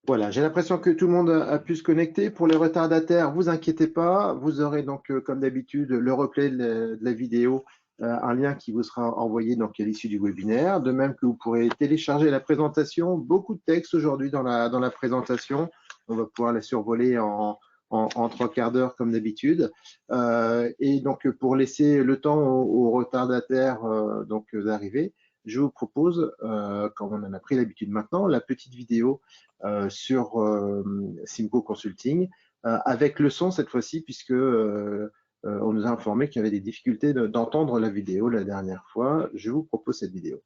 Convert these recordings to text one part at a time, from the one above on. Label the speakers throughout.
Speaker 1: Voilà, j'ai l'impression que tout le monde a pu se connecter. Pour les retardataires, vous inquiétez pas, vous aurez donc, comme d'habitude, le replay de la vidéo, un lien qui vous sera envoyé donc à l'issue du webinaire. De même que vous pourrez télécharger la présentation. Beaucoup de texte aujourd'hui dans la présentation. On va pouvoir la survoler en trois quarts d'heure comme d'habitude. Et donc, pour laisser le temps aux retardataires d'arriver, je vous propose, comme on en a pris l'habitude maintenant, la petite vidéo sur Simco Consulting, avec le son cette fois-ci, puisque on nous a informé qu'il y avait des difficultés d'entendre la vidéo la dernière fois. Je vous propose cette vidéo.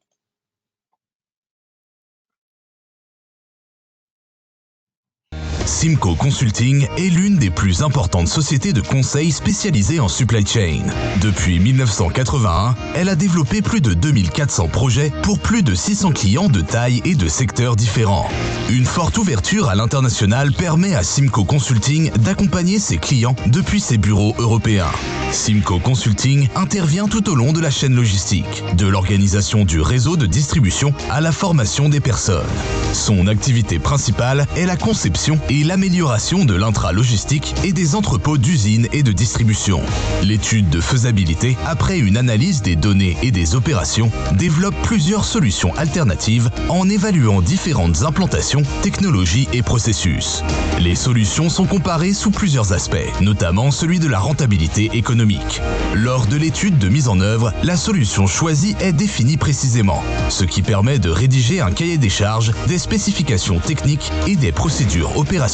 Speaker 2: Simco Consulting est l'une des plus importantes sociétés de conseil spécialisées en supply chain. Depuis 1981, elle a développé plus de 2400 projets pour plus de 600 clients de taille et de secteurs différents. Une forte ouverture à l'international permet à Simco Consulting d'accompagner ses clients depuis ses bureaux européens. Simco Consulting intervient tout au long de la chaîne logistique, de l'organisation du réseau de distribution à la formation des personnes. Son activité principale est la conception et l'amélioration de l'intra-logistique et des entrepôts d'usines et de distribution. L'étude de faisabilité, après une analyse des données et des opérations, développe plusieurs solutions alternatives en évaluant différentes implantations, technologies et processus. Les solutions sont comparées sous plusieurs aspects, notamment celui de la rentabilité économique. Lors de l'étude de mise en œuvre, la solution choisie est définie précisément, ce qui permet de rédiger un cahier des charges, des spécifications techniques et des procédures opérationnelles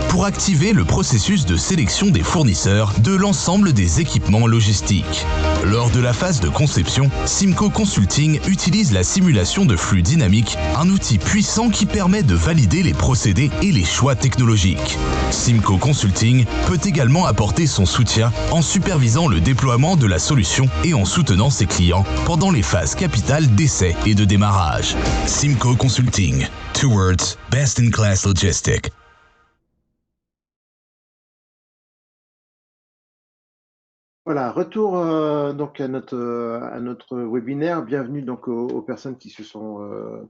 Speaker 2: pour activer le processus de sélection des fournisseurs de l'ensemble des équipements logistiques. Lors de la phase de conception, Simco Consulting utilise la simulation de flux dynamique, un outil puissant qui permet de valider les procédés et les choix technologiques. Simco Consulting peut également apporter son soutien en supervisant le déploiement de la solution et en soutenant ses clients pendant les phases capitales d'essai et de démarrage. Simco Consulting, towards best-in-class logistics.
Speaker 1: Voilà, retour donc à notre webinaire. Bienvenue donc aux personnes qui se sont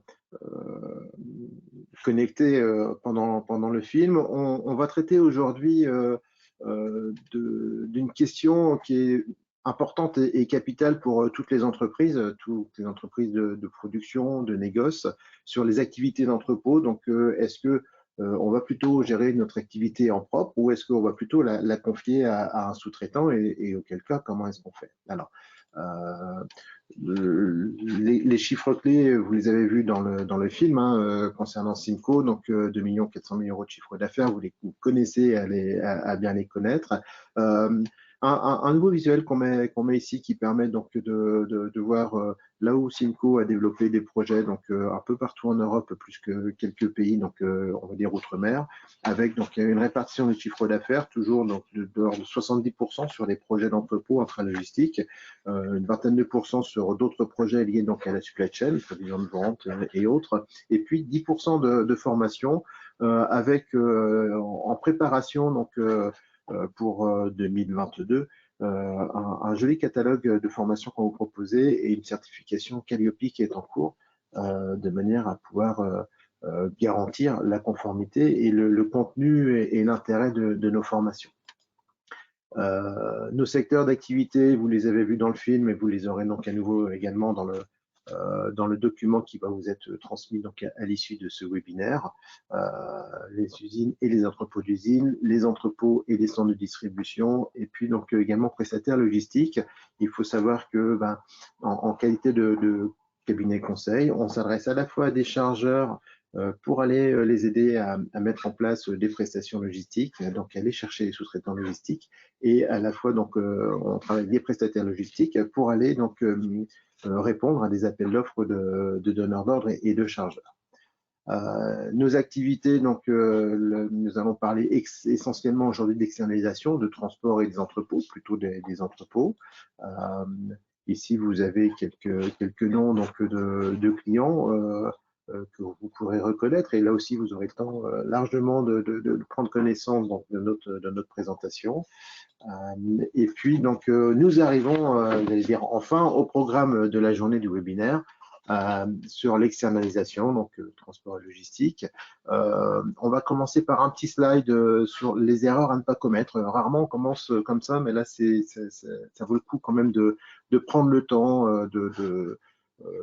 Speaker 1: connectées pendant le film. On va traiter aujourd'hui d'une question qui est importante et capitale pour toutes les entreprises de production, de négoce, sur les activités d'entrepôt. Donc, est-ce que on va plutôt gérer notre activité en propre ou est-ce qu'on va plutôt la confier à un sous-traitant et auquel cas, comment est-ce qu'on fait? Alors, les chiffres clés, vous les avez vus dans le film concernant Simco, donc 2 400 000 euros de chiffre d'affaires, vous connaissez à bien les connaître. Un nouveau visuel qu'on met ici qui permet donc de voir là où Simco a développé des projets donc un peu partout en Europe, plus que quelques pays, donc on va dire outre-mer, avec donc une répartition du chiffre d'affaires toujours donc de l'ordre de 70% sur les projets d'entrepôt intralogistique, une vingtaine de pourcents sur d'autres projets liés donc à la supply chain, prévision de vente et autres, et puis 10% de formation avec en préparation donc pour 2022 un joli catalogue de formations qu'on vous proposait et une certification Calliope qui est en cours de manière à pouvoir garantir la conformité et le contenu et l'intérêt de nos formations. Nos secteurs d'activité, vous les avez vus dans le film et vous les aurez donc à nouveau également dans le document qui va vous être transmis donc à l'issue de ce webinaire. Les usines et les entrepôts d'usines, les entrepôts et les centres de distribution, et puis donc également prestataires logistiques. Il faut savoir que en qualité de cabinet conseil, on s'adresse à la fois à des chargeurs pour aller les aider à mettre en place des prestations logistiques, donc aller chercher les sous-traitants logistiques, et à la fois donc on travaille avec des prestataires logistiques pour aller donc répondre à des appels d'offres de donneurs d'ordre et de chargeurs. Nos activités, donc nous allons parler essentiellement aujourd'hui d'externalisation, de transport et des entrepôts, plutôt des entrepôts. Ici, vous avez quelques noms donc, de clients que vous pourrez reconnaître. Et là aussi, vous aurez le temps largement de prendre connaissance donc, de notre présentation. Et puis, donc, nous arrivons, j'allais dire, enfin au programme de la journée du webinaire. sur l'externalisation, donc transport et logistique. On va commencer par un petit slide sur les erreurs à ne pas commettre. Rarement on commence comme ça, mais là ça vaut le coup quand même de prendre le temps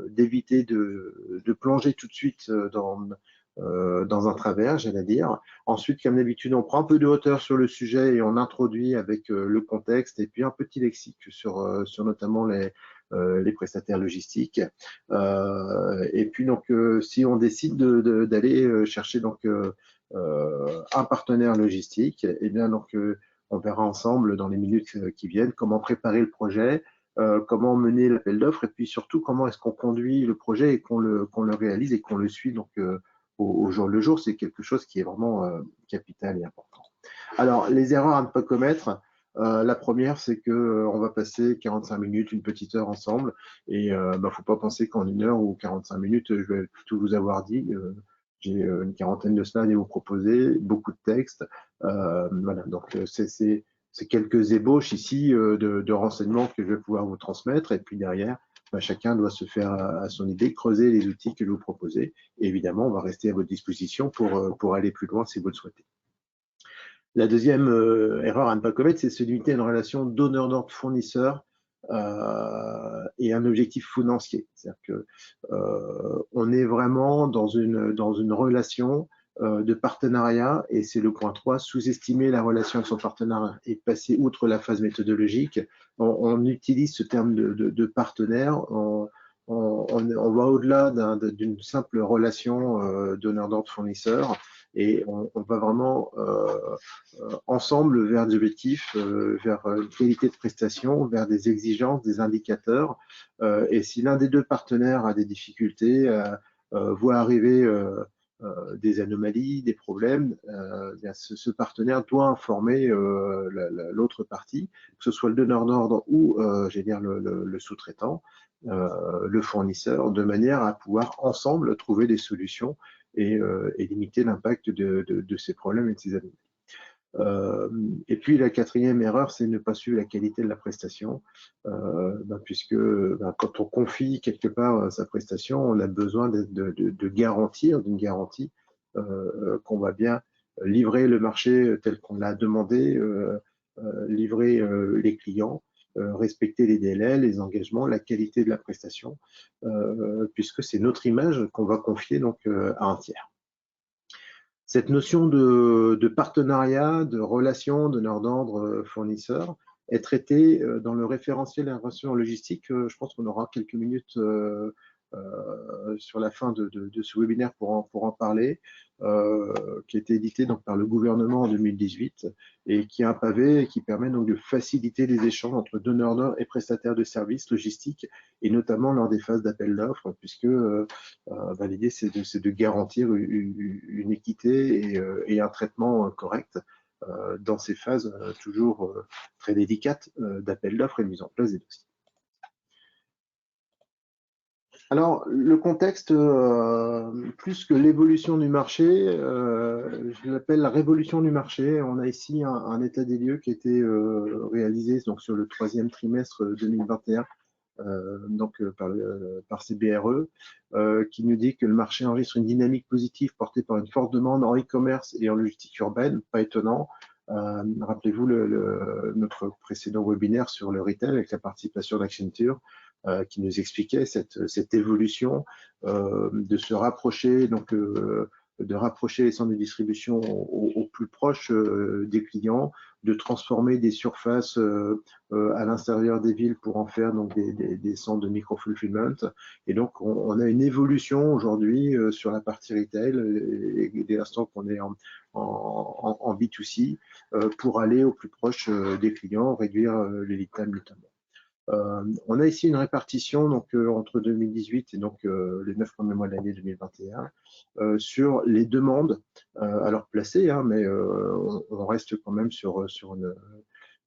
Speaker 1: d'éviter de plonger tout de suite dans un travers, j'allais dire. Ensuite, comme d'habitude, on prend un peu de hauteur sur le sujet et on introduit avec le contexte et puis un petit lexique sur notamment les prestataires logistiques. Et puis donc, si on décide d'aller chercher donc un partenaire logistique, et bien donc on verra ensemble dans les minutes qui viennent comment préparer le projet, comment mener l'appel d'offres et puis surtout comment est-ce qu'on conduit le projet et qu'on le réalise et qu'on le suit donc au jour le jour. C'est quelque chose qui est vraiment capital et important. Alors, les erreurs à ne pas commettre, la première, c'est qu'on va passer 45 minutes, une petite heure ensemble et faut pas penser qu'en 1 heure ou 45 minutes, je vais tout vous avoir dit. J'ai une quarantaine de slides à vous proposer, beaucoup de textes. Voilà, donc c'est quelques ébauches ici de renseignements que je vais pouvoir vous transmettre. Et puis derrière, chacun doit se faire à son idée, creuser les outils que je vous proposez. Et évidemment, on va rester à votre disposition pour aller plus loin si vous le souhaitez. La deuxième erreur à ne pas commettre, c'est se limiter à une relation donneur d'ordre fournisseur et un objectif financier. C'est-à-dire que on est vraiment dans une relation de partenariat, et c'est le point 3, sous-estimer la relation de son partenaire et passer outre la phase méthodologique. On utilise ce terme de partenaire, on va au-delà d'une simple relation donneur d'ordre fournisseur, et on va vraiment ensemble vers des objectifs, vers une qualité de prestation, vers des exigences, des indicateurs. Et si l'un des deux partenaires a des difficultés, voit arriver des anomalies, des problèmes, ce partenaire doit informer l'autre partie, que ce soit le donneur d'ordre ou j'allais dire le sous-traitant, le fournisseur, de manière à pouvoir ensemble trouver des solutions et limiter l'impact de ces problèmes et de ces anomalies. Et puis la quatrième erreur, c'est ne pas suivre la qualité de la prestation, puisque quand on confie quelque part sa prestation, on a besoin de garantir, d'une garantie qu'on va bien livrer le marché tel qu'on l'a demandé, livrer les clients, respecter les délais, les engagements, la qualité de la prestation, puisque c'est notre image qu'on va confier donc à un tiers. Cette notion de partenariat, de relation, donneur d'ordre, fournisseur, est traitée dans le référentiel des relations logistiques. Je pense qu'on aura quelques minutes sur la fin de ce webinaire pour en parler, qui a été édité donc par le gouvernement en 2018 et qui est un pavé et qui permet donc de faciliter les échanges entre donneurs d'ordre et prestataires de services logistiques, et notamment lors des phases d'appel d'offres, puisque l'idée c'est de garantir une équité et un traitement correct dans ces phases toujours très délicates d'appel d'offres et de mise en place des dossiers. Alors, le contexte, plus que l'évolution du marché, je l'appelle la révolution du marché. On a ici un état des lieux qui a été réalisé donc, sur le 3e trimestre 2021 par CBRE, qui nous dit que le marché enregistre une dynamique positive portée par une forte demande en e-commerce et en logistique urbaine, pas étonnant. Rappelez-vous notre précédent webinaire sur le retail avec la participation d'Accenture, qui nous expliquait cette évolution de se rapprocher, donc de rapprocher les centres de distribution au plus proche des clients, de transformer des surfaces à l'intérieur des villes pour en faire donc des centres de micro-fulfillment. Et donc, on a une évolution aujourd'hui sur la partie retail, et dès l'instant qu'on est en B2C, pour aller au plus proche des clients, réduire les lead time notamment. On a ici une répartition donc, entre 2018 et donc, les 9 premiers mois de l'année 2021 sur les demandes, alors placées, hein, mais on reste quand même sur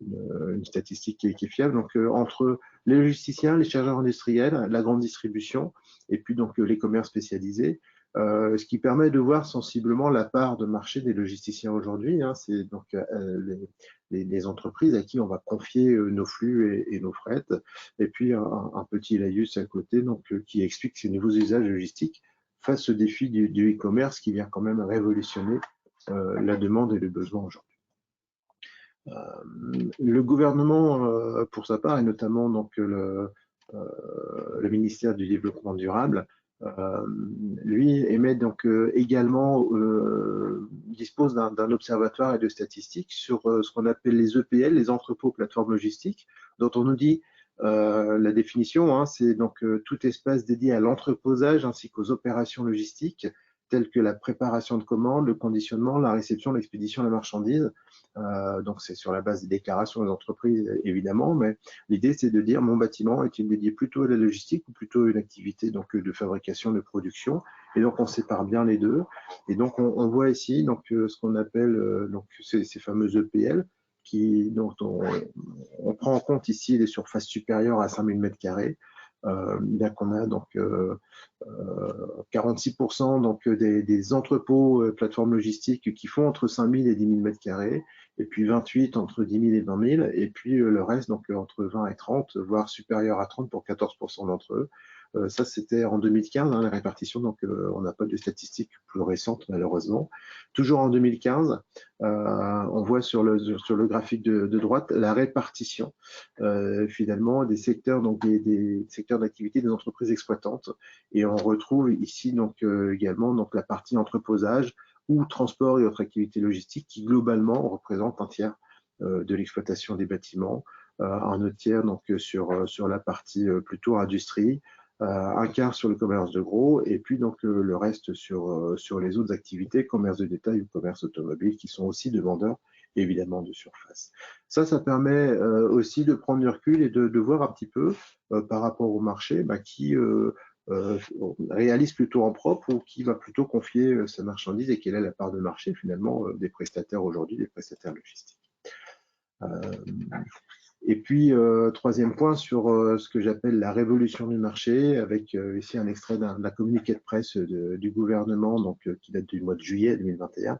Speaker 1: une statistique qui est fiable. Donc, entre les logisticiens, les chargeurs industriels, la grande distribution et puis donc les commerces spécialisés, ce qui permet de voir sensiblement la part de marché des logisticiens aujourd'hui. Hein, c'est donc les entreprises à qui on va confier nos flux et nos frettes, et puis un petit laïus à côté donc, qui explique ces nouveaux usages logistiques face au défi du e-commerce qui vient quand même révolutionner la demande et le besoin aujourd'hui. Le gouvernement, pour sa part, et notamment donc le ministère du Développement durable, lui émet donc également dispose d'un observatoire et de statistiques sur ce qu'on appelle les EPL, les entrepôts plateformes logistiques, dont on nous dit la définition, hein, c'est donc tout espace dédié à l'entreposage ainsi qu'aux opérations logistiques telles que la préparation de commandes, le conditionnement, la réception, l'expédition de la marchandise. Donc c'est sur la base des déclarations des entreprises évidemment, mais l'idée c'est de dire mon bâtiment est-il dédié plutôt à la logistique ou plutôt à une activité donc de fabrication, de production, et donc on sépare bien les deux. Et donc on voit ici donc ce qu'on appelle donc ces fameux EPL dont on prend en compte ici les surfaces supérieures à 5000 m². Bien qu'on a donc 46% donc des entrepôts plateformes logistiques qui font entre 5000 et 10 000 m², et puis 28 entre 10 000 et 20 000, et puis le reste donc entre 20 et 30, voire supérieur à 30 pour 14% d'entre eux. Ça, c'était en 2015, hein, la répartition, donc on n'a pas de statistiques plus récentes, malheureusement. Toujours en 2015, on voit sur le graphique de droite la répartition, finalement, des secteurs, donc des secteurs d'activité des entreprises exploitantes. Et on retrouve ici donc également donc, la partie entreposage ou transport et autres activités logistiques qui, globalement, représentent un tiers de l'exploitation des bâtiments, un autre tiers donc, sur la partie plutôt industrie, un quart sur le commerce de gros, et puis donc le reste sur les autres activités, commerce de détail ou commerce automobile, qui sont aussi demandeurs évidemment de surface. Ça permet aussi de prendre du recul et de voir un petit peu par rapport au marché qui réalise plutôt en propre ou qui va plutôt confier sa marchandise, et quelle est la part de marché finalement des prestataires aujourd'hui, des prestataires logistiques. Et puis, troisième point sur ce que j'appelle la révolution du marché, avec ici un extrait d'un communiqué de presse du gouvernement donc, qui date du mois de juillet 2021,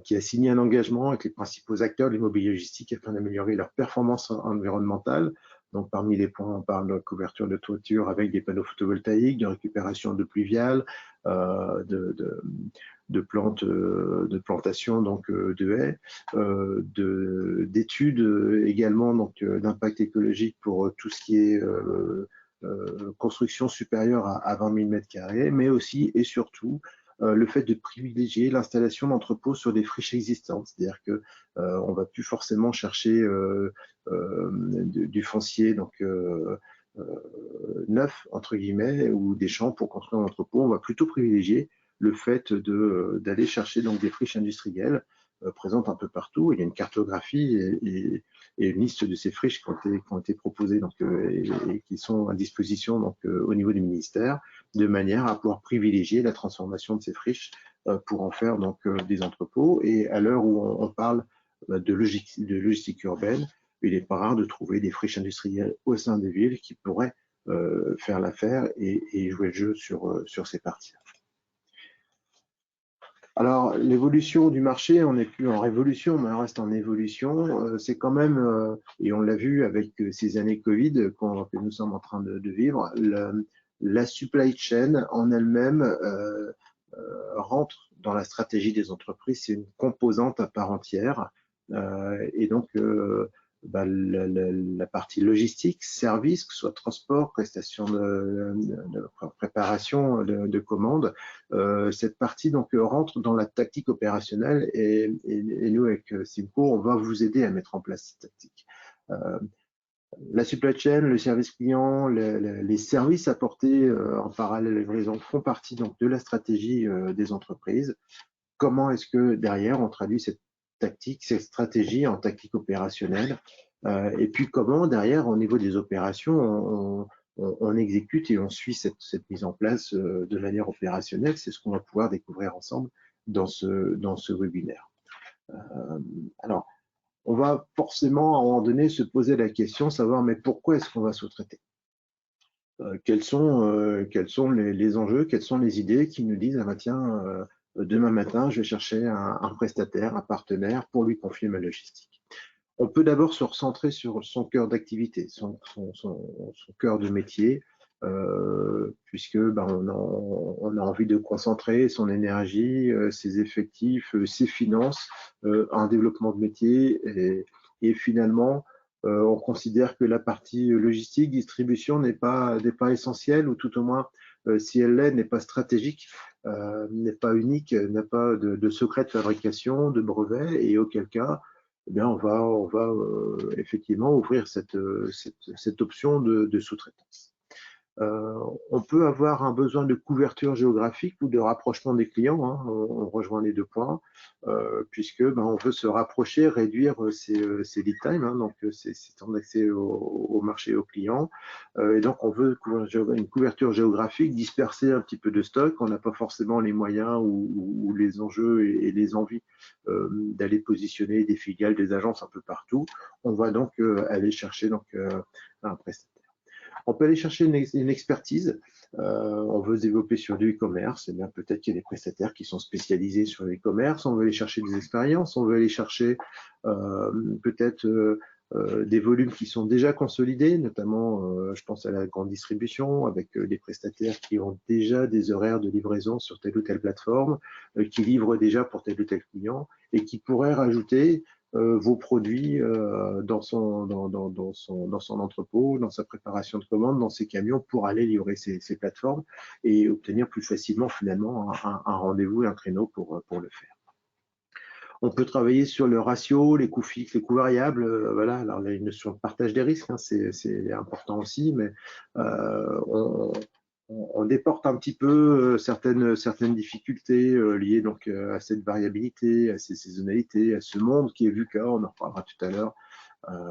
Speaker 1: qui a signé un engagement avec les principaux acteurs de l'immobilier logistique afin d'améliorer leur performance environnementale. Donc, parmi les points, on parle de couverture de toiture avec des panneaux photovoltaïques, de récupération de pluviales, de plantation donc de haies, d'études également donc d'impact écologique pour tout ce qui est construction supérieure à 20 000 m², mais aussi et surtout le fait de privilégier l'installation d'entrepôts sur des friches existantes, c'est-à-dire que on va plus forcément chercher du foncier donc neuf entre guillemets ou des champs pour construire un entrepôt. On va plutôt privilégier le fait d'aller chercher donc des friches industrielles présentes un peu partout. Il y a une cartographie et une liste de ces friches qui ont été proposées donc, et qui sont à disposition donc, au niveau du ministère, de manière à pouvoir privilégier la transformation de ces friches pour en faire donc, des entrepôts. Et à l'heure où on parle de logistique urbaine, il n'est pas rare de trouver des friches industrielles au sein des villes qui pourraient faire l'affaire et jouer le jeu sur ces parties. Alors, l'évolution du marché, on n'est plus en révolution, mais on reste en évolution. C'est quand même, et on l'a vu avec ces années Covid que nous sommes en train de vivre, la supply chain en elle-même rentre dans la stratégie des entreprises. C'est une composante à part entière. Et donc, la partie logistique, service, que ce soit transport, prestation de préparation de commandes, cette partie donc rentre dans la tactique opérationnelle et nous avec Simco, on va vous aider à mettre en place cette tactique. La supply chain, le service client, les services apportés en parallèle à la livraison font partie donc de la stratégie des entreprises. Comment est-ce que derrière on traduit cette tactique, cette stratégie en tactique opérationnelle, et puis comment derrière au niveau des opérations on exécute et on suit cette mise en place de manière opérationnelle. C'est ce qu'on va pouvoir découvrir ensemble dans ce webinaire. Alors, on va forcément à un moment donné se poser la question, savoir mais pourquoi est-ce qu'on va sous-traiter? quels sont les enjeux, quelles sont les idées qui nous disent, ah bah tiens, demain matin, je vais chercher un prestataire, un partenaire pour lui confier ma logistique. On peut d'abord se recentrer sur son cœur d'activité, son cœur de métier, puisque ben, on a envie de concentrer son énergie, ses effectifs, ses finances, un développement de métier et finalement, on considère que la partie logistique, distribution n'est pas essentielle, ou tout au moins, si elle l'est, n'est pas stratégique, n'est pas unique, n'a pas de secret de fabrication, de brevet, et auquel cas, eh bien, on va effectivement ouvrir cette option de sous-traitance. On peut avoir un besoin de couverture géographique ou de rapprochement des clients, hein, on rejoint les deux points, puisque ben, on veut se rapprocher, réduire ses lead time, hein, donc c'est temps d'accès au marché et aux clients, et donc on veut une couverture géographique, disperser un petit peu de stock. On n'a pas forcément les moyens ou les enjeux et les envies d'aller positionner des filiales, des agences un peu partout. On va donc aller chercher donc, un prestataire. On peut aller chercher une expertise. On veut se développer sur du e-commerce. Eh bien, peut-être qu'il y a des prestataires qui sont spécialisés sur l'e-commerce. On veut aller chercher des expériences. On veut aller chercher peut-être des volumes qui sont déjà consolidés, notamment, je pense à la grande distribution, avec des prestataires qui ont déjà des horaires de livraison sur telle ou telle plateforme, qui livrent déjà pour tel ou tel client et qui pourraient rajouter vos produits dans son entrepôt, dans sa préparation de commande, dans ses camions pour aller livrer ces plateformes et obtenir plus facilement finalement un rendez-vous et un créneau pour le faire. On peut travailler sur le ratio, les coûts fixes, les coûts variables. Voilà, alors la notion de partage des risques, hein, c'est important aussi, mais on déporte un petit peu certaines difficultés liées donc à cette variabilité, à ces saisonnalités, à ce monde qui est VUCA, on en reparlera tout à l'heure.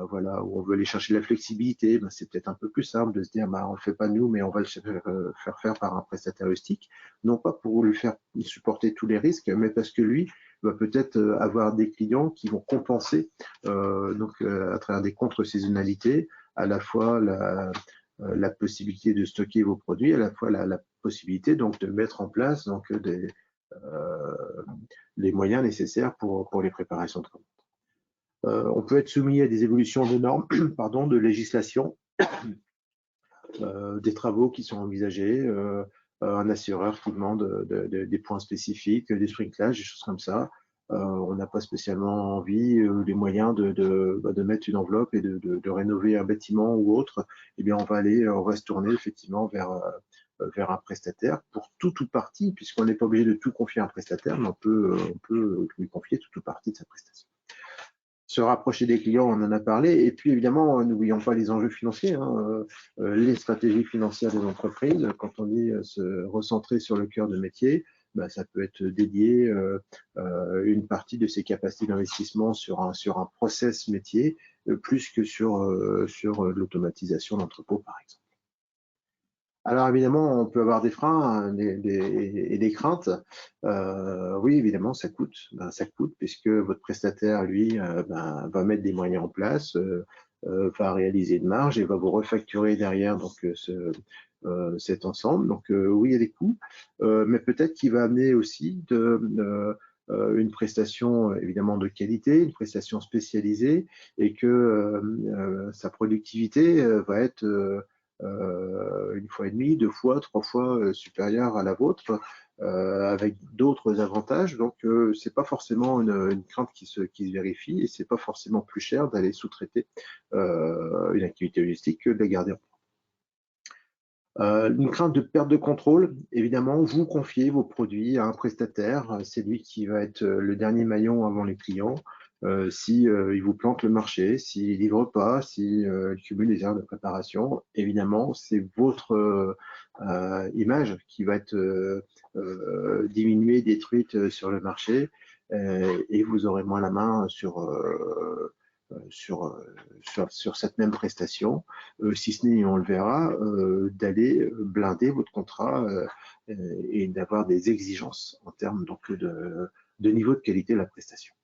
Speaker 1: Voilà, où on veut aller chercher la flexibilité, ben, c'est peut-être un peu plus simple de se dire, bah, on ne le fait pas nous, mais on va le faire faire par un prestataire heuristique, non pas pour lui faire supporter tous les risques, mais parce que lui va peut-être avoir des clients qui vont compenser à travers des contre-saisonnalités, à la fois la possibilité de stocker vos produits, à la fois la possibilité donc de mettre en place donc les moyens nécessaires pour les préparations de commandes. On peut être soumis à des évolutions de normes, pardon, de législation, des travaux qui sont envisagés, un assureur qui demande des points spécifiques, des sprinklages, des choses comme ça. On n'a pas spécialement envie les moyens de mettre une enveloppe et de rénover un bâtiment ou autre. Eh bien, on va se tourner effectivement vers un prestataire pour tout ou partie, puisqu'on n'est pas obligé de tout confier à un prestataire, mais on peut lui confier tout ou partie de sa prestation. Se rapprocher des clients, on en a parlé, et puis évidemment, n'oublions pas les enjeux financiers, hein, les stratégies financières des entreprises. Quand on dit se recentrer sur le cœur de métier, bah, ça peut être dédié une partie de ses capacités d'investissement sur un process métier, plus que sur l'automatisation d'entrepôt, par exemple. Alors évidemment, on peut avoir des freins et des craintes. Oui, évidemment, ça coûte. Ben, ça coûte puisque votre prestataire, lui, va mettre des moyens en place, va réaliser une marge et va vous refacturer derrière donc cet ensemble. Donc oui, il y a des coûts, mais peut-être qu'il va amener aussi une prestation évidemment de qualité, une prestation spécialisée, et que sa productivité va être une fois et demie, 2 fois, 3 fois supérieure à la vôtre, avec d'autres avantages. Donc, c'est pas forcément une crainte qui se vérifie, et c'est pas forcément plus cher d'aller sous-traiter une activité logistique que de la garder en une crainte de perte de contrôle, évidemment, vous confiez vos produits à un prestataire, c'est lui qui va être le dernier maillon avant les clients. Si il vous plante le marché, s'il livre pas, s'il cumule des erreurs de préparation, évidemment, c'est votre image qui va être diminuée, détruite sur le marché, et vous aurez moins la main sur cette même prestation, si ce n'est, on le verra, d'aller blinder votre contrat et d'avoir des exigences en termes donc de niveau de qualité de la prestation.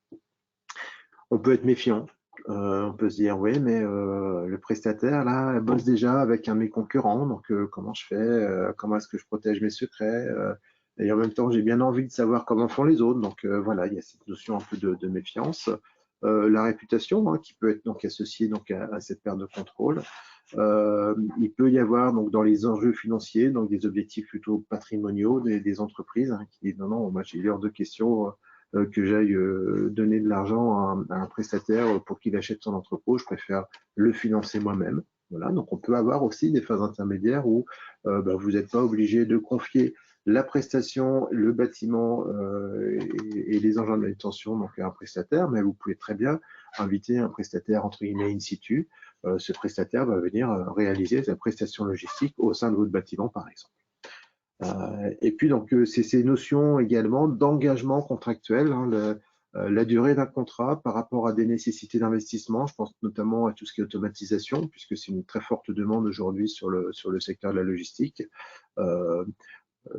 Speaker 1: On peut être méfiant. On peut se dire, oui, mais le prestataire, là, elle bosse déjà avec un de mes concurrents, donc comment je fais, comment est-ce que je protège mes secrets, et en même temps, j'ai bien envie de savoir comment font les autres, donc voilà, il y a cette notion un peu de méfiance. La réputation, hein, qui peut être donc associée donc à cette perte de contrôle. Il peut y avoir donc dans les enjeux financiers, donc des objectifs plutôt patrimoniaux des entreprises, hein, qui disent non, non, moi j'ai hors de question que j'aille donner de l'argent à un prestataire pour qu'il achète son entrepôt, je préfère le financer moi-même. Voilà, donc on peut avoir aussi des phases intermédiaires où vous n'êtes pas obligé de confier la prestation, le bâtiment et les engins de manutention donc à un prestataire, mais vous pouvez très bien inviter un prestataire entre guillemets in situ. Ce prestataire va venir réaliser sa prestation logistique au sein de votre bâtiment, par exemple. Et puis, donc, c'est ces notions également d'engagement contractuel, hein, la durée d'un contrat par rapport à des nécessités d'investissement. Je pense notamment à tout ce qui est automatisation, puisque c'est une très forte demande aujourd'hui sur le secteur de la logistique.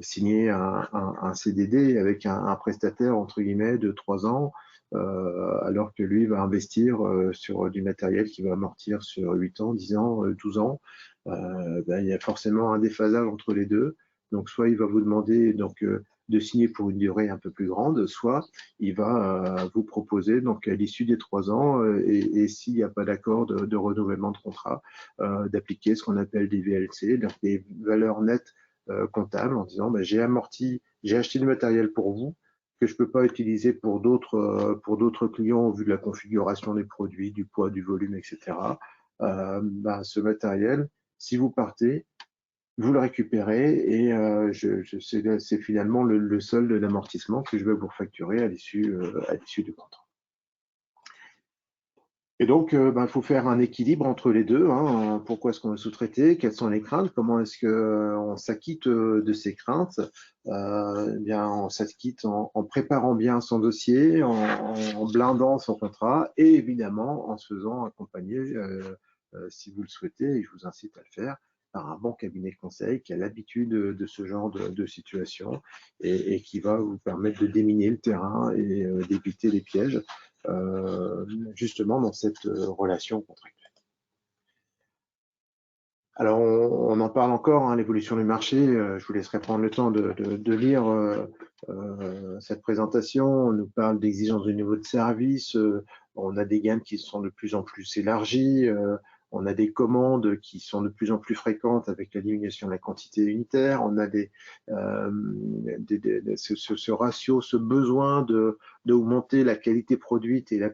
Speaker 1: Signer un CDD avec un prestataire, entre guillemets, de 3 ans, alors que lui va investir sur du matériel qui va amortir sur 8 ans, 10 ans, 12 ans. Il y a forcément un déphasage entre les deux. Donc, soit il va vous demander donc, de signer pour une durée un peu plus grande, soit il va vous proposer donc à l'issue des 3 ans, et s'il n'y a pas d'accord de renouvellement de contrat, d'appliquer ce qu'on appelle des VLC, donc des valeurs nettes comptable en disant j'ai amorti, j'ai acheté du matériel pour vous que je ne peux pas utiliser pour d'autres clients au vu de la configuration des produits, du poids, du volume, etc. Ce matériel, si vous partez, vous le récupérez et c'est finalement le solde de l'amortissement que je vais vous facturer à l'issue du contrat. Et donc, il faut faire un équilibre entre les deux, hein. Pourquoi est-ce qu'on veut sous-traiter? Quelles sont les craintes? Comment est-ce qu'on s'acquitte de ces craintes? On s'acquitte en préparant bien son dossier, en blindant son contrat et évidemment en se faisant accompagner, si vous le souhaitez, et je vous incite à le faire, par un bon cabinet de conseil qui a l'habitude de ce genre de situation et qui va vous permettre de déminer le terrain et d'éviter les pièges. Justement dans cette relation contractuelle. Alors, on en parle encore, hein, l'évolution du marché. Je vous laisserai prendre le temps de lire cette présentation. On nous parle d'exigences de niveau de service. On a des gammes qui sont de plus en plus élargies. On a des commandes qui sont de plus en plus fréquentes avec la diminution de la quantité unitaire. On a ce ratio, ce besoin d'augmenter la qualité produite et la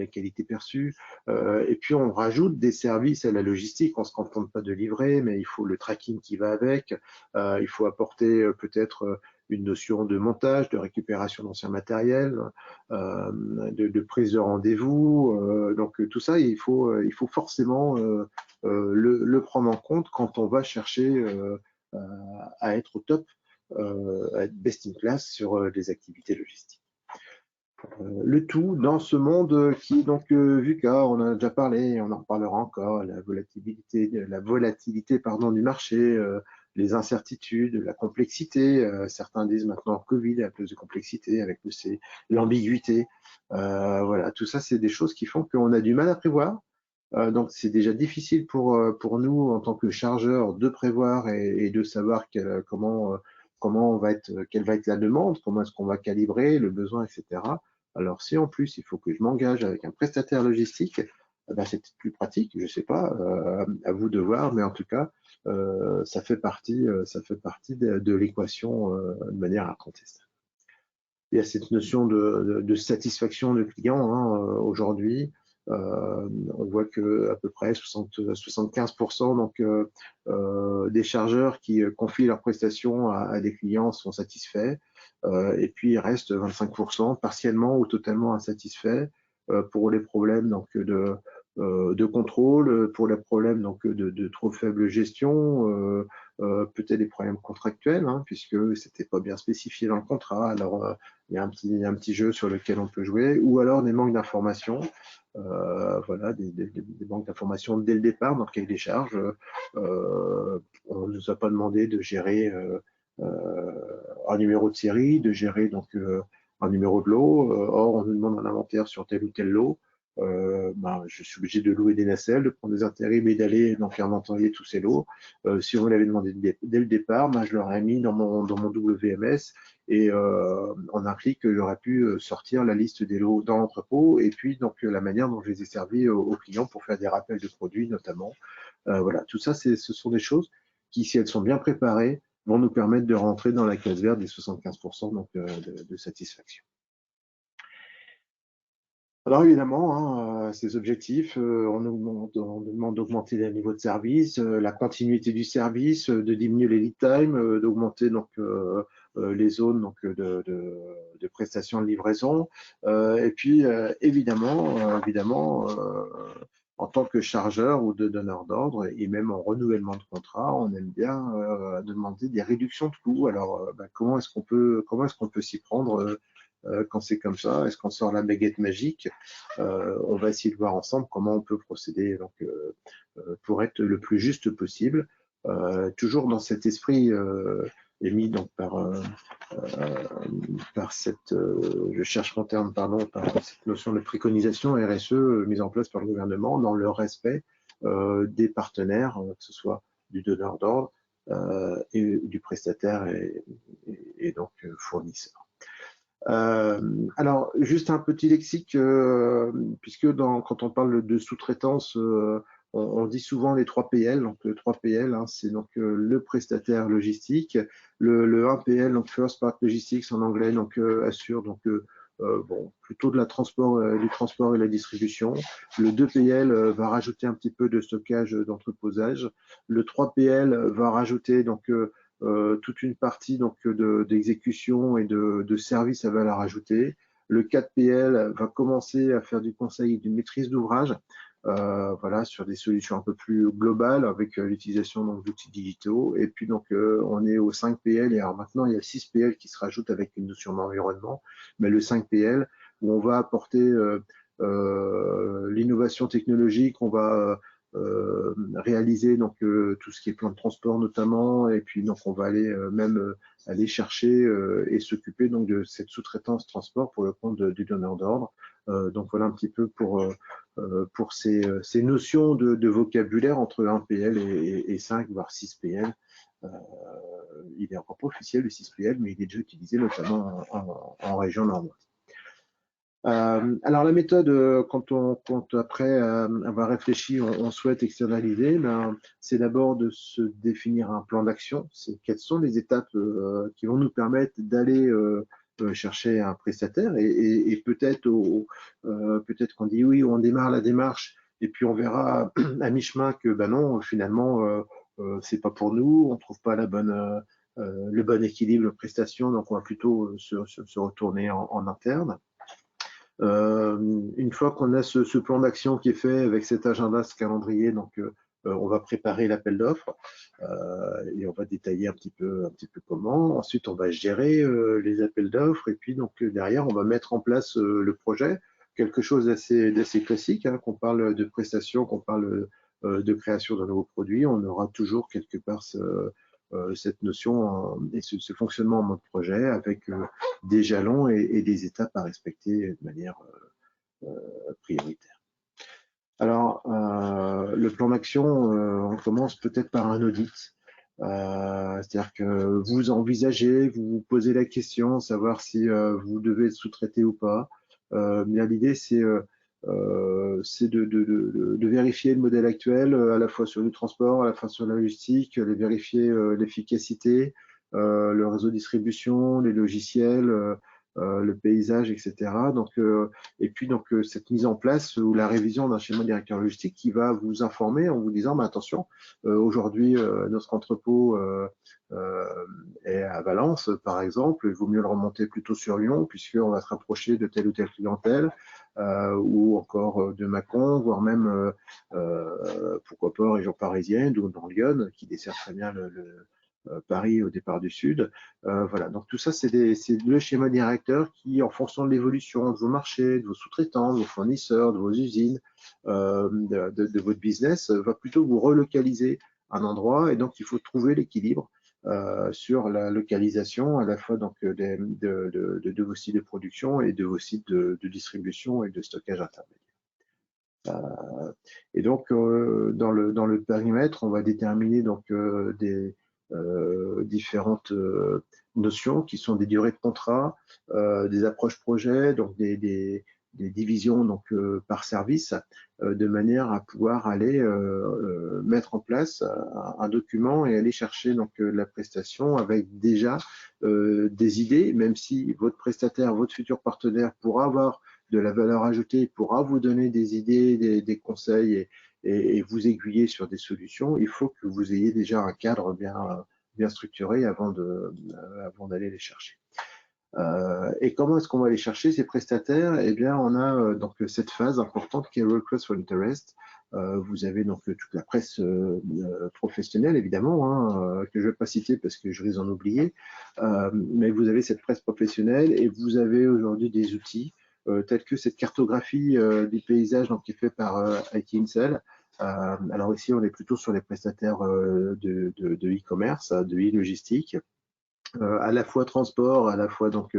Speaker 1: qualité perçue. Et puis, on rajoute des services à la logistique. On ne se contente pas de livrer, mais il faut le tracking qui va avec. Il faut apporter peut-être une notion de montage, de récupération d'anciens matériels, de prise de rendez-vous. Donc, tout ça, il faut forcément le prendre en compte quand on va chercher à être au top, à être best in class sur les activités logistiques. Le tout dans ce monde qui, donc, VUCA, on en a déjà parlé, on en reparlera encore, la volatilité du marché, les incertitudes, la complexité. Certains disent maintenant Covid à cause de complexité, avec l'ambiguïté. Voilà, tout ça, c'est des choses qui font qu'on a du mal à prévoir. Donc, c'est déjà difficile pour nous, en tant que chargeurs, de prévoir et de savoir quelle va être la demande, comment est-ce qu'on va calibrer le besoin, etc. Alors, si en plus, il faut que je m'engage avec un prestataire logistique, c'est plus pratique, je ne sais pas, à vous de voir, mais en tout cas, ça fait partie de l'équation de manière incontestable. Il y a cette notion de satisfaction de client, hein, aujourd'hui. On voit que à peu près 75% donc, des chargeurs qui confient leurs prestations à des clients sont satisfaits. Et puis, il reste 25% partiellement ou totalement insatisfaits pour les problèmes donc, de contrôle, pour les problèmes donc, de trop faible gestion, peut-être des problèmes contractuels, hein, puisque c'était pas bien spécifié dans le contrat. Alors, il y a un petit jeu sur lequel on peut jouer, ou alors des manques d'informations. Voilà, des manques d'informations dès le départ dans le cahier des charges. On ne nous a pas demandé de gérer un numéro de série, de gérer donc un numéro de lot. Or, on nous demande un inventaire sur tel ou tel lot. je suis obligé de louer des nacelles, de prendre des intérims et d'aller donc inventarier tous ces lots. Si on me l'avait demandé dès le départ, je l'aurais mis dans mon WMS et en un clic, j'aurais pu sortir la liste des lots dans l'entrepôt et puis donc la manière dont je les ai servis aux clients pour faire des rappels de produits notamment. Voilà, tout ça, ce sont des choses qui, si elles sont bien préparées, vont nous permettre de rentrer dans la case verte des 75% donc, de satisfaction. Alors évidemment, ces objectifs, on nous demande d'augmenter le niveau de service, la continuité du service, de diminuer les lead time, d'augmenter donc les zones donc, de prestations de livraison. Et puis évidemment, en tant que chargeur ou de donneur d'ordre, et même en renouvellement de contrat, on aime bien demander des réductions de coûts. Alors comment est-ce qu'on peut s'y prendre quand c'est comme ça? Est-ce qu'on sort la baguette magique? On va essayer de voir ensemble comment on peut procéder donc, pour être le plus juste possible, toujours dans cet esprit émis donc par cette, je cherche mon terme, pardon, par cette notion de préconisation RSE mise en place par le gouvernement dans le respect des partenaires, que ce soit du donneur d'ordre et du prestataire et donc fournisseur. Alors, juste un petit lexique, puisque quand on parle de sous-traitance, on dit souvent les 3 PL. Donc, le 3 PL, c'est donc le prestataire logistique, le 1 PL, donc First Part Logistics en anglais, donc assure donc plutôt du transport et la distribution. Le 2 PL va rajouter un petit peu de stockage d'entreposage. Le 3 PL va rajouter donc toute une partie donc d'exécution et de services à valeur ajoutée. Le 4PL va commencer à faire du conseil et d'une maîtrise d'ouvrage, voilà, sur des solutions un peu plus globales avec l'utilisation d'outils digitaux. Et puis donc on est au 5PL et alors maintenant il y a le 6PL qui se rajoute avec une notion d'environnement, mais le 5PL où on va apporter l'innovation technologique, on va réaliser donc tout ce qui est plan de transport notamment, et puis donc on va aller aller chercher et s'occuper donc de cette sous-traitance transport pour le compte du donneur d'ordre. Donc voilà un petit peu pour ces notions de vocabulaire entre 1 PL et 5 voire 6 PL. Il est encore pas officiel le 6 PL, mais il est déjà utilisé notamment en région nord-ouest. Alors la méthode, quand après avoir réfléchi, on souhaite externaliser, c'est d'abord de se définir un plan d'action. Quelles sont les étapes qui vont nous permettre d'aller chercher un prestataire et peut-être qu'on dit oui, on démarre la démarche et puis on verra à mi-chemin que non, finalement c'est pas pour nous, on trouve pas le bon équilibre de prestation, donc on va plutôt se retourner en interne. Une fois qu'on a ce plan d'action qui est fait avec cet agenda, ce calendrier, donc on va préparer l'appel d'offres et on va détailler un petit peu comment. Ensuite, on va gérer les appels d'offres et puis donc derrière, on va mettre en place le projet, quelque chose d'assez classique, qu'on parle de prestations, qu'on parle de création d'un nouveau produit. On aura toujours quelque part cette notion et ce fonctionnement en mode projet avec des jalons et des étapes à respecter de manière prioritaire. Alors, le plan d'action, on commence peut-être par un audit. C'est-à-dire que vous envisagez, vous vous posez la question, savoir si vous devez être sous-traité ou pas. Bien, l'idée, c'est de vérifier le modèle actuel, à la fois sur le transport, à la fois sur la logistique, de vérifier l'efficacité, le réseau de distribution, les logiciels, le paysage, etc. Donc, et puis donc cette mise en place ou la révision d'un schéma directeur logistique qui va vous informer en vous disant attention, aujourd'hui notre entrepôt est à Valence par exemple, il vaut mieux le remonter plutôt sur Lyon puisqu'on va se rapprocher de telle ou telle clientèle, ou encore de Mâcon, voire même pourquoi pas région parisienne ou dans Lyon qui dessert très bien Paris au départ du sud. Voilà, donc tout ça, c'est le schéma directeur qui, en fonction de l'évolution de vos marchés, de vos sous-traitants, de vos fournisseurs, de vos usines, de votre business, va plutôt vous relocaliser un endroit. Et donc, il faut trouver l'équilibre sur la localisation à la fois donc, de vos sites de production et de vos sites de distribution et de stockage intermédiaire. Et donc, dans le périmètre, on va déterminer donc des différentes notions qui sont des durées de contrat, des approches projets, donc des divisions donc, par service, de manière à pouvoir aller mettre en place un document et aller chercher donc, la prestation avec déjà des idées, même si votre prestataire, votre futur partenaire pourra avoir de la valeur ajoutée, pourra vous donner des idées, des conseils et vous aiguiller sur des solutions, il faut que vous ayez déjà un cadre bien structuré avant d'aller les chercher. Et comment est-ce qu'on va aller chercher ces prestataires? Eh bien, on a donc cette phase importante qui est Request for Interest. Vous avez donc toute la presse professionnelle, évidemment, hein, que je ne vais pas citer parce que je risque d'en oublier, mais vous avez cette presse professionnelle et vous avez aujourd'hui des outils tels que cette cartographie du paysage donc, qui est faite par IT Incel. Alors ici, on est plutôt sur les prestataires de e-commerce, de e-logistique. À la fois transport, à la fois donc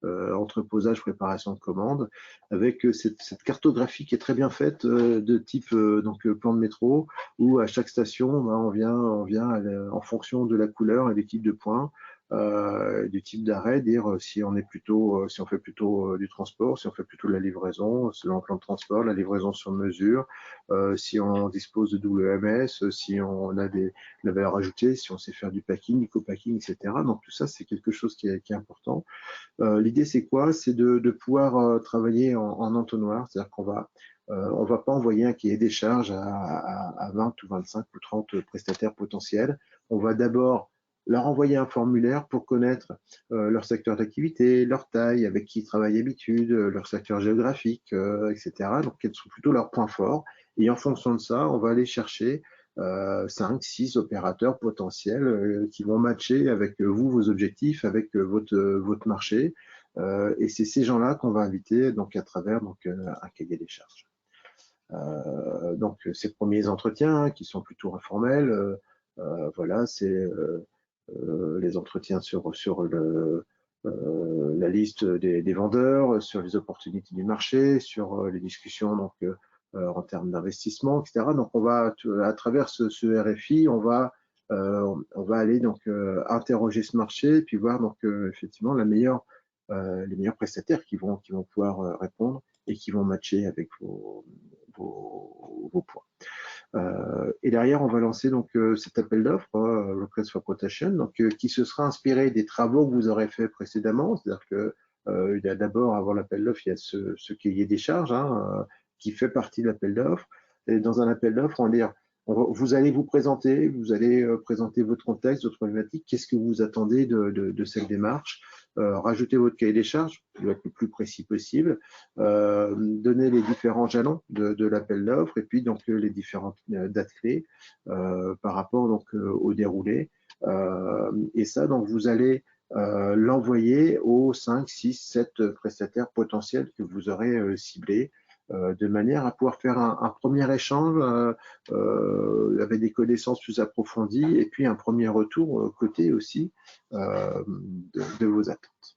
Speaker 1: entreposage, préparation de commandes, avec cette cartographie qui est très bien faite de type donc plan de métro, où à chaque station, ben, on vient en fonction de la couleur et des types de points, du type d'arrêt, dire si on est plutôt, si on fait plutôt du transport, si on fait plutôt de la livraison selon le plan de transport, la livraison sur mesure, si on dispose de WMS, si on a la valeur ajoutée, si on sait faire du packing, du co-packing, etc. Donc tout ça, c'est quelque chose qui est important. L'idée, c'est quoi? C'est de pouvoir travailler en entonnoir, c'est-à-dire qu'on va on va pas envoyer un cahier des charges à 20 ou 25 ou 30 prestataires potentiels. On va d'abord leur envoyer un formulaire pour connaître leur secteur d'activité, leur taille, avec qui ils travaillent d'habitude, leur secteur géographique, etc. Donc, quels sont plutôt leurs points forts. Et en fonction de ça, on va aller chercher 5, 6 opérateurs potentiels qui vont matcher avec vous, vos objectifs, avec votre marché. Et c'est ces gens-là qu'on va inviter donc, à travers donc, un cahier des charges. Donc, ces premiers entretiens hein, qui sont plutôt informels, voilà, c'est les entretiens sur la liste des vendeurs, sur les opportunités du marché, sur les discussions donc, en termes d'investissement, etc. Donc, on va, à travers ce RFI, on va aller donc interroger ce marché et puis voir donc effectivement les meilleurs prestataires qui vont pouvoir répondre et qui vont matcher avec vos points. Et derrière, on va lancer donc cet appel d'offres, Request for Quotation, donc qui se sera inspiré des travaux que vous aurez fait précédemment. C'est-à-dire que il y a d'abord, avant l'appel d'offres, il y a ce cahier des charges hein, qui fait partie de l'appel d'offres. Et dans un appel d'offres, vous allez vous présenter, vous allez présenter votre contexte, votre problématique, qu'est-ce que vous attendez de cette démarche. Rajoutez votre cahier des charges, le plus précis possible, donner les différents jalons de l'appel d'offres et puis donc les différentes dates clés par rapport donc au déroulé. Et ça, donc vous allez l'envoyer aux 5, 6, 7 prestataires potentiels que vous aurez ciblés de manière à pouvoir faire un premier échange avec des connaissances plus approfondies et puis un premier retour côté aussi de vos attentes.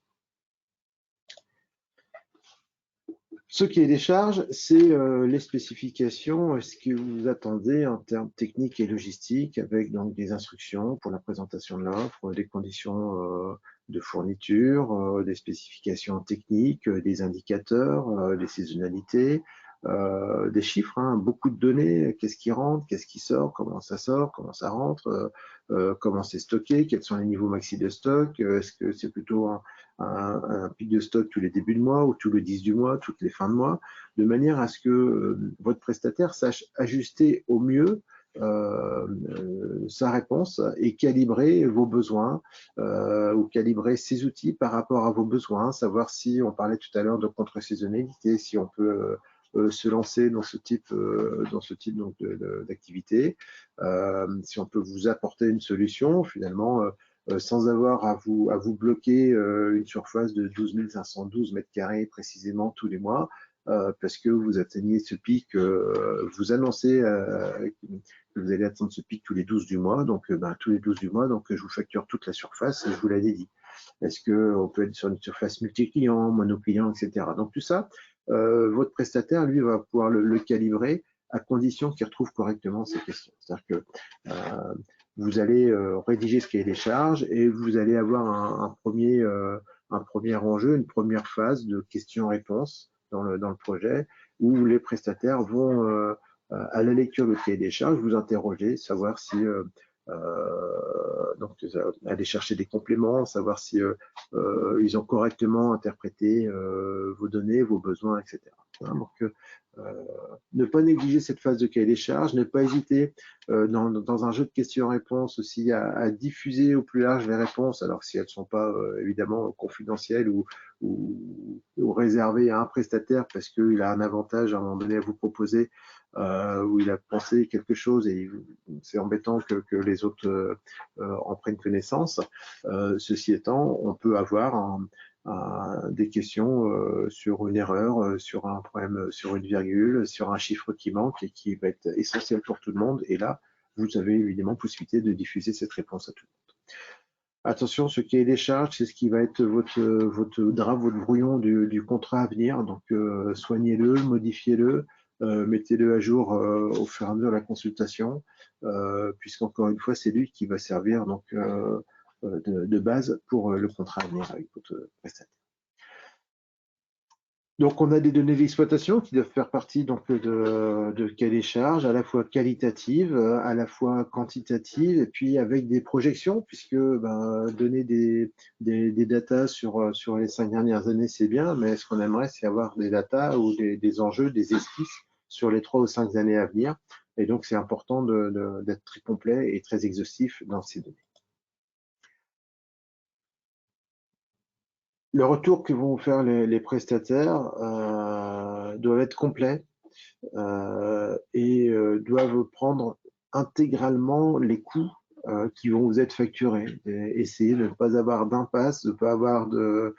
Speaker 1: Ce qui est des charges, c'est les spécifications, ce que vous attendez en termes techniques et logistiques, avec donc des instructions pour la présentation de l'offre, des conditions de fourniture, des spécifications techniques, des indicateurs, des saisonnalités, des chiffres, hein, beaucoup de données, qu'est-ce qui rentre, qu'est-ce qui sort, comment ça rentre, comment c'est stocké, quels sont les niveaux maxi de stock, est-ce que c'est plutôt un pic de stock tous les débuts de mois ou tous les 10 du mois, toutes les fins de mois, de manière à ce que votre prestataire sache ajuster au mieux sa réponse et calibrer vos besoins ou calibrer ses outils par rapport à vos besoins, savoir si, on parlait tout à l'heure de contre-saisonnalité, si on peut se lancer dans ce type, d'activité, si on peut vous apporter une solution finalement sans avoir à vous bloquer une surface de 12 512 mètres carrés précisément tous les mois, parce que vous atteignez ce pic, vous annoncez que vous allez atteindre ce pic tous les 12 du mois, donc tous les 12 du mois, donc je vous facture toute la surface et je vous l'ai dit. Est-ce qu'on peut être sur une surface multi-client, mono-client, etc. Donc tout ça, votre prestataire, lui, va pouvoir le calibrer à condition qu'il retrouve correctement ses questions. C'est-à-dire que vous allez rédiger ce cahier des charges et vous allez avoir un premier enjeu, une première phase de questions-réponses dans le projet où les prestataires vont, à la lecture de cahier des charges, vous interroger, savoir si donc aller chercher des compléments, savoir si ils ont correctement interprété vos données, vos besoins, etc. Donc, ne pas négliger cette phase de cahier des charges, ne pas hésiter dans un jeu de questions-réponses aussi à diffuser au plus large les réponses, alors si elles ne sont pas évidemment confidentielles ou réservées à un prestataire parce qu'il a un avantage à un moment donné à vous proposer, où il a pensé quelque chose et c'est embêtant que les autres en prennent connaissance. Ceci étant, on peut avoir des questions sur une erreur, sur un problème, sur une virgule, sur un chiffre qui manque et qui va être essentiel pour tout le monde. Et là, vous avez évidemment possibilité de diffuser cette réponse à tout le monde. Attention, ce cahier des charges, c'est ce qui va être votre draft, votre brouillon du contrat à venir. Donc, soignez-le, modifiez-le, mettez-le à jour au fur et à mesure de la consultation, puisqu'encore une fois, c'est lui qui va servir donc, de base pour le contrat à venir avec votre prestataire. Donc, on a des données d'exploitation qui doivent faire partie donc, de cahier des charges, à la fois qualitatives, à la fois quantitatives, et puis avec des projections, puisque donner des datas sur les 5 dernières années, c'est bien, mais ce qu'on aimerait, c'est avoir des datas ou des enjeux, des esquisses sur les 3 ou 5 années à venir. Et donc, c'est important d'être très complet et très exhaustif dans ces données. Le retour que vont faire les prestataires doivent être complets et doivent prendre intégralement les coûts qui vont vous être facturés. Et essayer de ne pas avoir d'impasse, de ne pas avoir de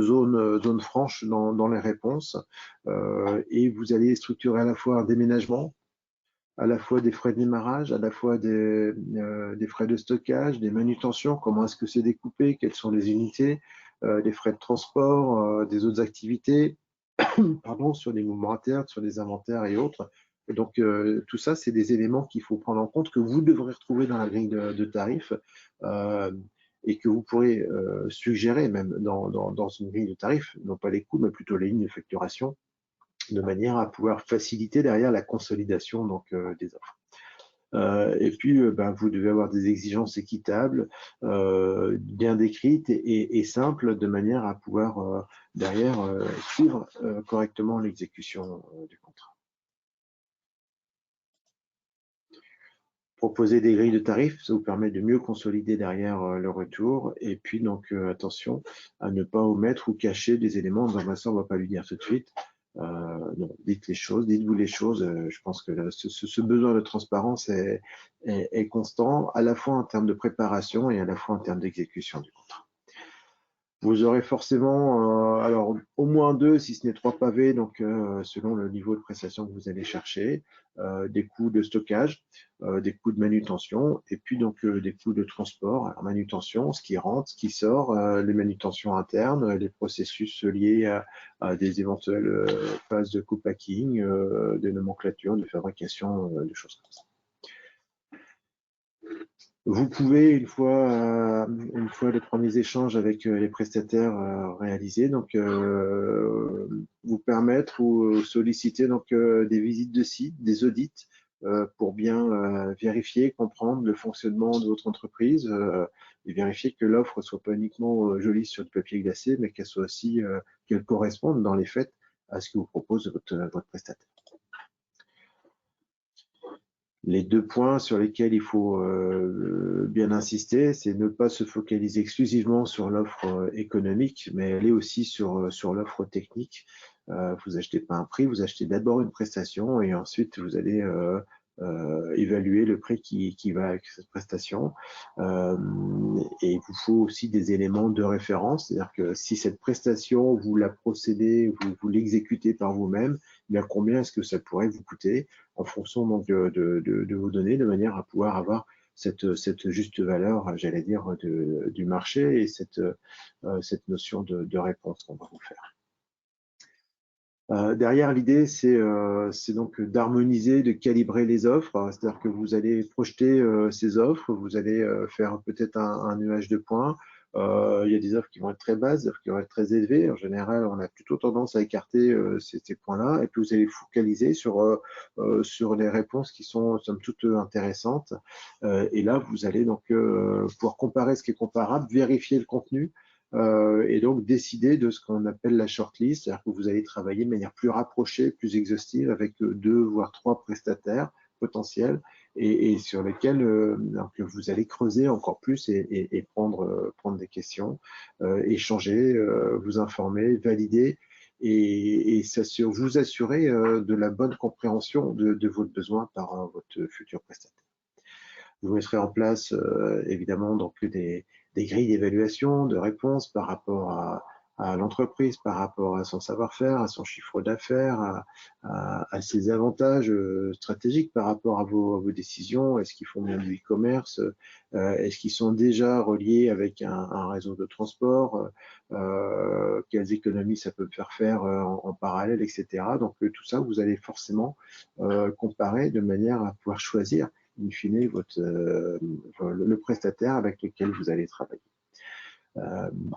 Speaker 1: zone franche dans les réponses. Et vous allez structurer à la fois un déménagement, à la fois des frais de démarrage, à la fois des frais de stockage, des manutentions, comment est-ce que c'est découpé, quelles sont les unités, des frais de transport, des autres activités, pardon, sur les mouvements internes, sur les inventaires et autres. Et donc, tout ça, c'est des éléments qu'il faut prendre en compte, que vous devrez retrouver dans la grille de tarifs et que vous pourrez suggérer même dans une grille de tarifs, non pas les coûts, mais plutôt les lignes de facturation, de manière à pouvoir faciliter derrière la consolidation donc, des offres. Et puis, vous devez avoir des exigences équitables, bien décrites et simples, de manière à pouvoir derrière suivre correctement l'exécution du contrat. Proposer des grilles de tarifs, ça vous permet de mieux consolider derrière le retour. Et puis, donc, attention à ne pas omettre ou cacher des éléments. Ça, on ne va pas lui dire tout de suite. Non, dites les choses, dites-vous les choses. Je pense que ce besoin de transparence est constant, à la fois en termes de préparation et à la fois en termes d'exécution du contrat. Vous aurez forcément, alors au moins 2, si ce n'est 3 pavés, donc selon le niveau de prestation que vous allez chercher, des coûts de stockage, des coûts de manutention, et puis donc des coûts de transport, alors, manutention, ce qui rentre, ce qui sort, les manutentions internes, les processus liés à des éventuelles phases de co-packing, de nomenclature, de fabrication, de choses comme ça. Vous pouvez, une fois les premiers échanges avec les prestataires réalisés, donc vous permettre ou solliciter donc des visites de site, des audits pour bien vérifier, comprendre le fonctionnement de votre entreprise et vérifier que l'offre soit pas uniquement jolie sur du papier glacé, mais qu'elle soit aussi qu'elle corresponde dans les faits à ce que vous propose votre prestataire. Les 2 points sur lesquels il faut bien insister, c'est ne pas se focaliser exclusivement sur l'offre économique, mais aller aussi sur l'offre technique. Vous achetez pas un prix, vous achetez d'abord une prestation et ensuite vous allez évaluer le prix qui va avec cette prestation. Et il vous faut aussi des éléments de référence, c'est-à-dire que si cette prestation, vous la procédez, vous l'exécutez par vous-même, bien combien est-ce que ça pourrait vous coûter en fonction donc de vos données, de manière à pouvoir avoir cette juste valeur, j'allais dire, du marché et cette notion de réponse qu'on va vous faire. Derrière, l'idée, c'est donc d'harmoniser, de calibrer les offres. C'est-à-dire que vous allez projeter ces offres, vous allez faire peut-être un nuage de points. Il y a des offres qui vont être très basses, des offres qui vont être très élevées. En général, on a plutôt tendance à écarter ces points-là. Et puis, vous allez focaliser sur les réponses qui sont, somme toute, intéressantes. Et là, vous allez donc pouvoir comparer ce qui est comparable, vérifier le contenu, et donc décider de ce qu'on appelle la shortlist, c'est-à-dire que vous allez travailler de manière plus rapprochée, plus exhaustive avec 2 voire 3 prestataires potentiels et sur lesquels donc vous allez creuser encore plus et prendre des questions, échanger, vous informer, valider et vous assurer de la bonne compréhension de votre besoin par votre futur prestataire. Vous mettrez en place évidemment donc des grilles d'évaluation, de réponses par rapport à l'entreprise, par rapport à son savoir-faire, à son chiffre d'affaires, à ses avantages stratégiques par rapport à vos décisions. Est-ce qu'ils font bien du e-commerce? Est-ce qu'ils sont déjà reliés avec un réseau de transport? Quelles économies ça peut faire en parallèle, etc. Donc tout ça, vous allez forcément comparer de manière à pouvoir choisir in fine le prestataire avec lequel vous allez travailler.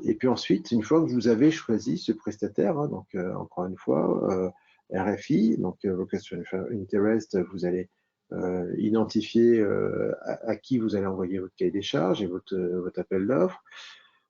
Speaker 1: Et puis ensuite, une fois que vous avez choisi ce prestataire, hein, donc encore une fois, RFI, donc Vocation Interest, vous allez identifier à qui vous allez envoyer votre cahier des charges et votre appel d'offres.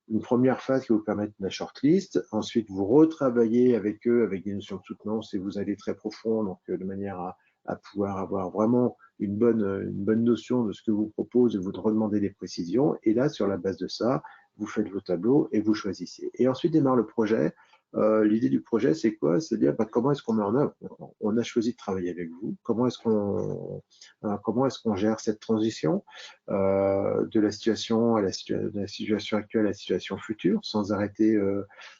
Speaker 1: Une première phase qui vous permet de la shortlist. Ensuite, vous retravaillez avec eux avec des notions de soutenance et vous allez très profond, donc de manière à pouvoir avoir vraiment une bonne notion de ce que vous propose et vous redemandez des précisions. Et là, sur la base de ça, vous faites vos tableaux et vous choisissez. Et ensuite démarre le projet. L'idée du projet, c'est quoi? C'est dire comment est-ce qu'on met en œuvre? On a choisi de travailler avec vous. Comment est-ce qu'on gère cette transition de la situation de la situation actuelle à la situation future, sans arrêter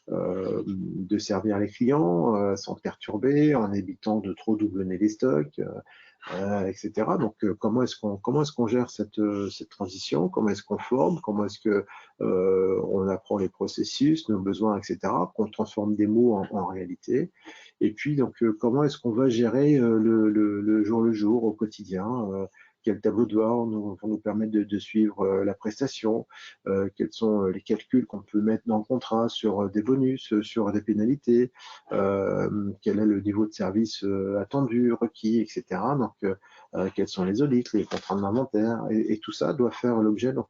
Speaker 1: de servir les clients, sans perturber, en évitant de trop doublonner les stocks, etc. Donc, comment est-ce qu'on gère cette transition? Comment est-ce qu'on forme? Comment est-ce que on apprend les processus, nos besoins, etc. Qu'on transforme des mots en réalité? Et puis, donc, comment est-ce qu'on va gérer le jour le jour, au quotidien? Quel tableau de bord vont nous permettre de suivre la prestation, quels sont les calculs qu'on peut mettre dans le contrat sur des bonus, sur des pénalités, quel est le niveau de service attendu, requis, etc. Donc, quels sont les audits, les contrats d'inventaire, et tout ça doit faire l'objet, donc,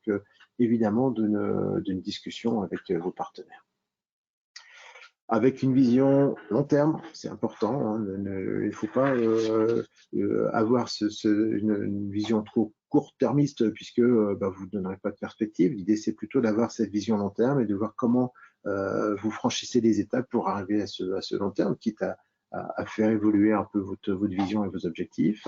Speaker 1: évidemment, d'une discussion avec vos partenaires. Avec une vision long terme, c'est important. Hein, il ne faut pas avoir une vision trop court-termiste puisque vous ne donnerez pas de perspective. L'idée, c'est plutôt d'avoir cette vision long terme et de voir comment vous franchissez les étapes pour arriver à ce long terme, quitte à faire évoluer un peu votre vision et vos objectifs.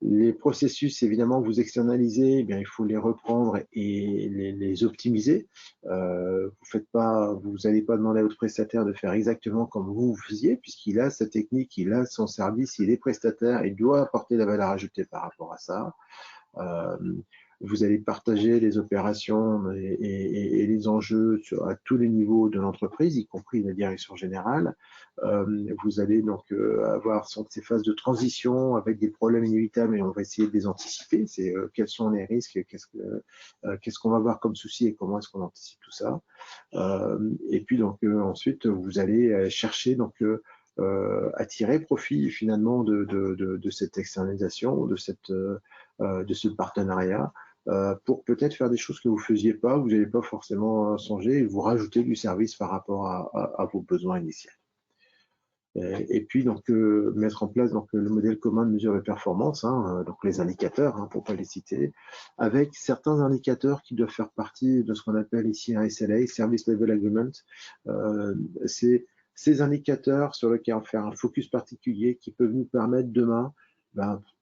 Speaker 1: Les processus, évidemment, que vous externalisez, eh bien, il faut les reprendre et les optimiser. Vous n'allez pas demander à votre prestataire de faire exactement comme vous faisiez, puisqu'il a sa technique, il a son service, il est prestataire, il doit apporter la valeur ajoutée par rapport à ça. Vous allez partager les opérations et les enjeux à tous les niveaux de l'entreprise, y compris la direction générale. Vous allez donc avoir ces phases de transition avec des problèmes inévitables et on va essayer de les anticiper. C'est quels sont les risques, qu'est-ce qu'on va avoir comme souci et comment est-ce qu'on anticipe tout ça. Et puis donc ensuite, vous allez chercher donc à tirer profit finalement de cette externalisation, de ce partenariat, pour peut-être faire des choses que vous ne faisiez pas, vous n'avez pas forcément songé, et vous rajouter du service par rapport à vos besoins initiaux. Et puis donc mettre en place donc le modèle commun de mesure de performance, hein, donc les indicateurs, hein, pour ne pas les citer, avec certains indicateurs qui doivent faire partie de ce qu'on appelle ici un SLA, Service Level Agreement. C'est ces indicateurs sur lesquels on va faire un focus particulier qui peuvent nous permettre demain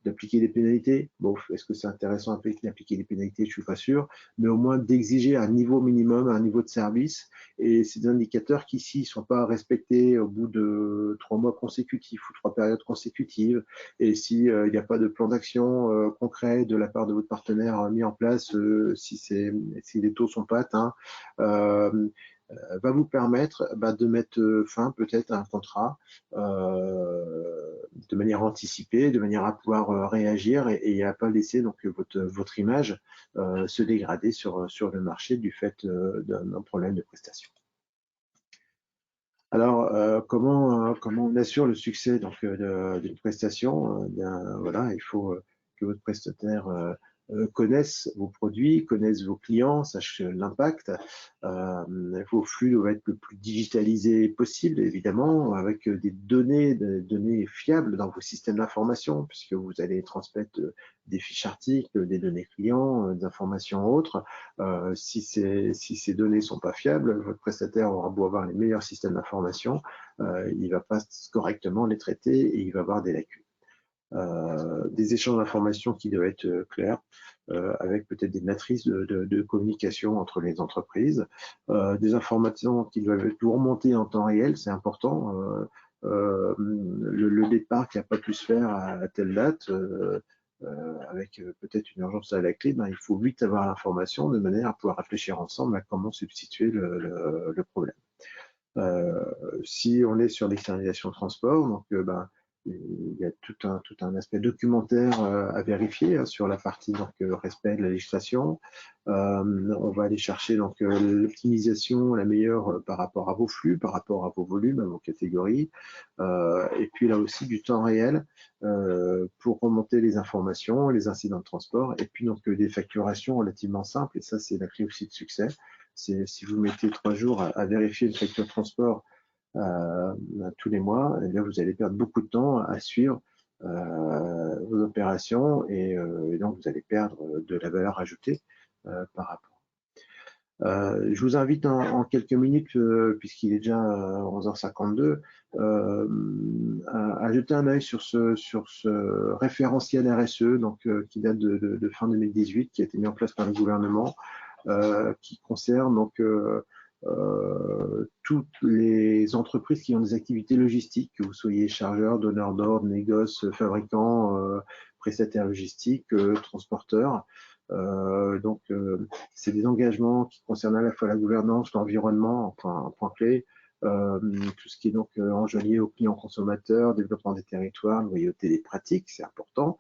Speaker 1: d'appliquer des pénalités. Bon, est-ce que c'est intéressant d'appliquer des pénalités? Je ne suis pas sûr, mais au moins d'exiger un niveau minimum, un niveau de service. Et ces indicateurs qui, s'ils ne sont pas respectés au bout de 3 mois consécutifs ou 3 périodes consécutives, et s'il n'y a pas de plan d'action concret de la part de votre partenaire mis en place, si les taux ne sont pas atteints, va vous permettre de mettre fin peut-être à un contrat de manière anticipée, de manière à pouvoir réagir et à pas laisser donc votre image se dégrader sur le marché du fait d'un problème de prestation. Alors, comment on assure le succès donc d'une prestation? Voilà, il faut que votre prestataire connaisse vos produits, connaisse vos clients, sache l'impact. Vos flux doivent être le plus digitalisés possible, évidemment, avec des données fiables dans vos systèmes d'information, puisque vous allez transmettre des fiches articles, des données clients, des informations autres. Si ces données sont pas fiables, votre prestataire aura beau avoir les meilleurs systèmes d'information, il va pas correctement les traiter et il va avoir des lacunes. Des échanges d'informations qui doivent être clairs, avec peut-être des matrices de communication entre les entreprises, des informations qui doivent être remontées en temps réel, c'est important. Le départ qui n'a pas pu se faire à telle date, avec peut-être une urgence à la clé, il faut vite avoir l'information de manière à pouvoir réfléchir ensemble à comment substituer le problème. Si on est sur l'externalisation de transport, donc il y a tout un aspect documentaire à vérifier sur la partie donc respect de la législation. On va aller chercher donc l'optimisation la meilleure par rapport à vos flux, par rapport à vos volumes, à vos catégories, et puis là aussi du temps réel pour remonter les informations, les incidents de transport, et puis donc des facturations relativement simples, et ça c'est la clé aussi de succès. C'est si vous mettez 3 jours à vérifier une facture de transport tous les mois, et bien vous allez perdre beaucoup de temps à suivre vos opérations et donc vous allez perdre de la valeur ajoutée par rapport. Je vous invite en quelques minutes, puisqu'il est déjà 11h52, à jeter un œil sur ce référentiel RSE donc, qui date de fin 2018, qui a été mis en place par le gouvernement, qui concerne donc toutes les entreprises qui ont des activités logistiques, que vous soyez chargeur, donneur d'ordre, négoce, fabricant, prestataire logistique, transporteur. Donc, c'est des engagements qui concernent à la fois la gouvernance, l'environnement, enfin un point clé, tout ce qui est donc enjolié aux clients consommateurs, développement des territoires, loyauté des pratiques, c'est important,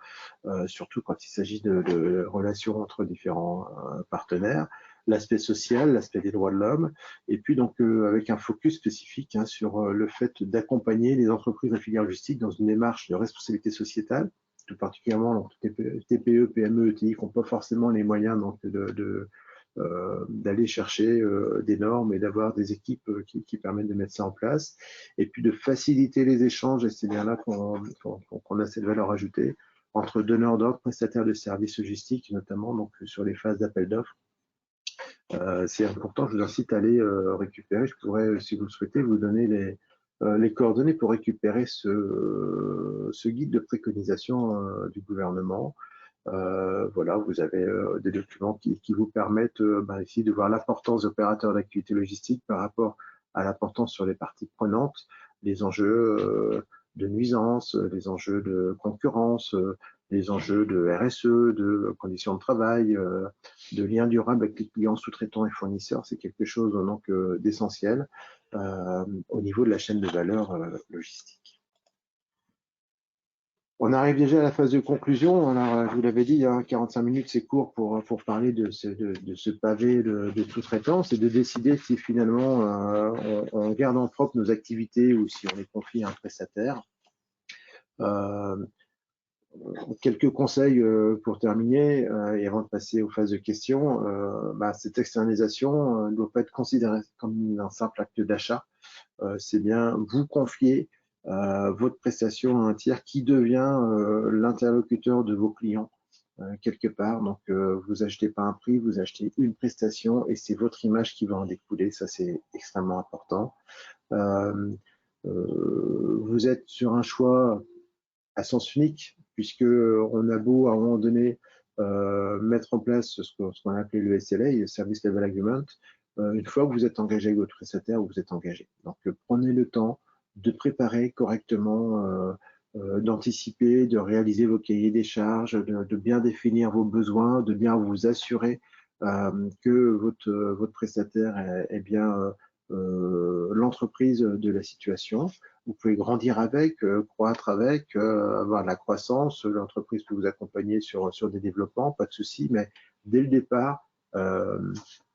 Speaker 1: surtout quand il s'agit de relations entre différents partenaires, l'aspect social, l'aspect des droits de l'homme, et puis donc avec un focus spécifique sur le fait d'accompagner les entreprises de filière logistique dans une démarche de responsabilité sociétale, tout particulièrement donc, TPE, PME, ETI qui n'ont pas forcément les moyens donc, d'aller chercher des normes et d'avoir des équipes qui permettent de mettre ça en place, et puis de faciliter les échanges, et c'est bien là qu'on a cette valeur ajoutée, entre donneurs d'ordre, prestataires de services logistiques, notamment donc, sur les phases d'appel d'offres. C'est important, je vous incite à aller récupérer, je pourrais, si vous le souhaitez, vous donner les coordonnées pour récupérer ce guide de préconisation du gouvernement. Voilà, vous avez des documents qui vous permettent ici de voir l'importance des opérateurs d'activité logistique par rapport à l'importance sur les parties prenantes, les enjeux de nuisance, les enjeux de concurrence, les enjeux de RSE, de conditions de travail, de liens durables avec les clients, sous-traitants et fournisseurs. C'est quelque chose donc d'essentiel au niveau de la chaîne de valeur logistique. On arrive déjà à la phase de conclusion. Alors, je vous l'avais dit, 45 minutes, c'est court pour parler de ce pavé de sous-traitance et de décider si finalement on garde en propre nos activités ou si on les confie à un prestataire. Quelques conseils pour terminer et avant de passer aux phases de questions. Cette externalisation ne doit pas être considérée comme un simple acte d'achat. C'est bien vous confier votre prestation à un tiers qui devient l'interlocuteur de vos clients quelque part. Donc, vous achetez pas un prix, vous achetez une prestation et c'est votre image qui va en découler. Ça, c'est extrêmement important. Vous êtes sur un choix à sens unique, puisque on a beau à un moment donné mettre en place ce qu'on a appelé le SLA, le Service Level Agreement, une fois que vous êtes engagé avec votre prestataire, vous êtes engagé. Donc prenez le temps de préparer correctement, d'anticiper, de réaliser vos cahiers des charges, de bien définir vos besoins, de bien vous assurer que votre prestataire est bien l'entreprise de la situation. Vous pouvez grandir avec, croître avec, avoir de la croissance. L'entreprise peut vous accompagner sur des développements, pas de souci, mais dès le départ,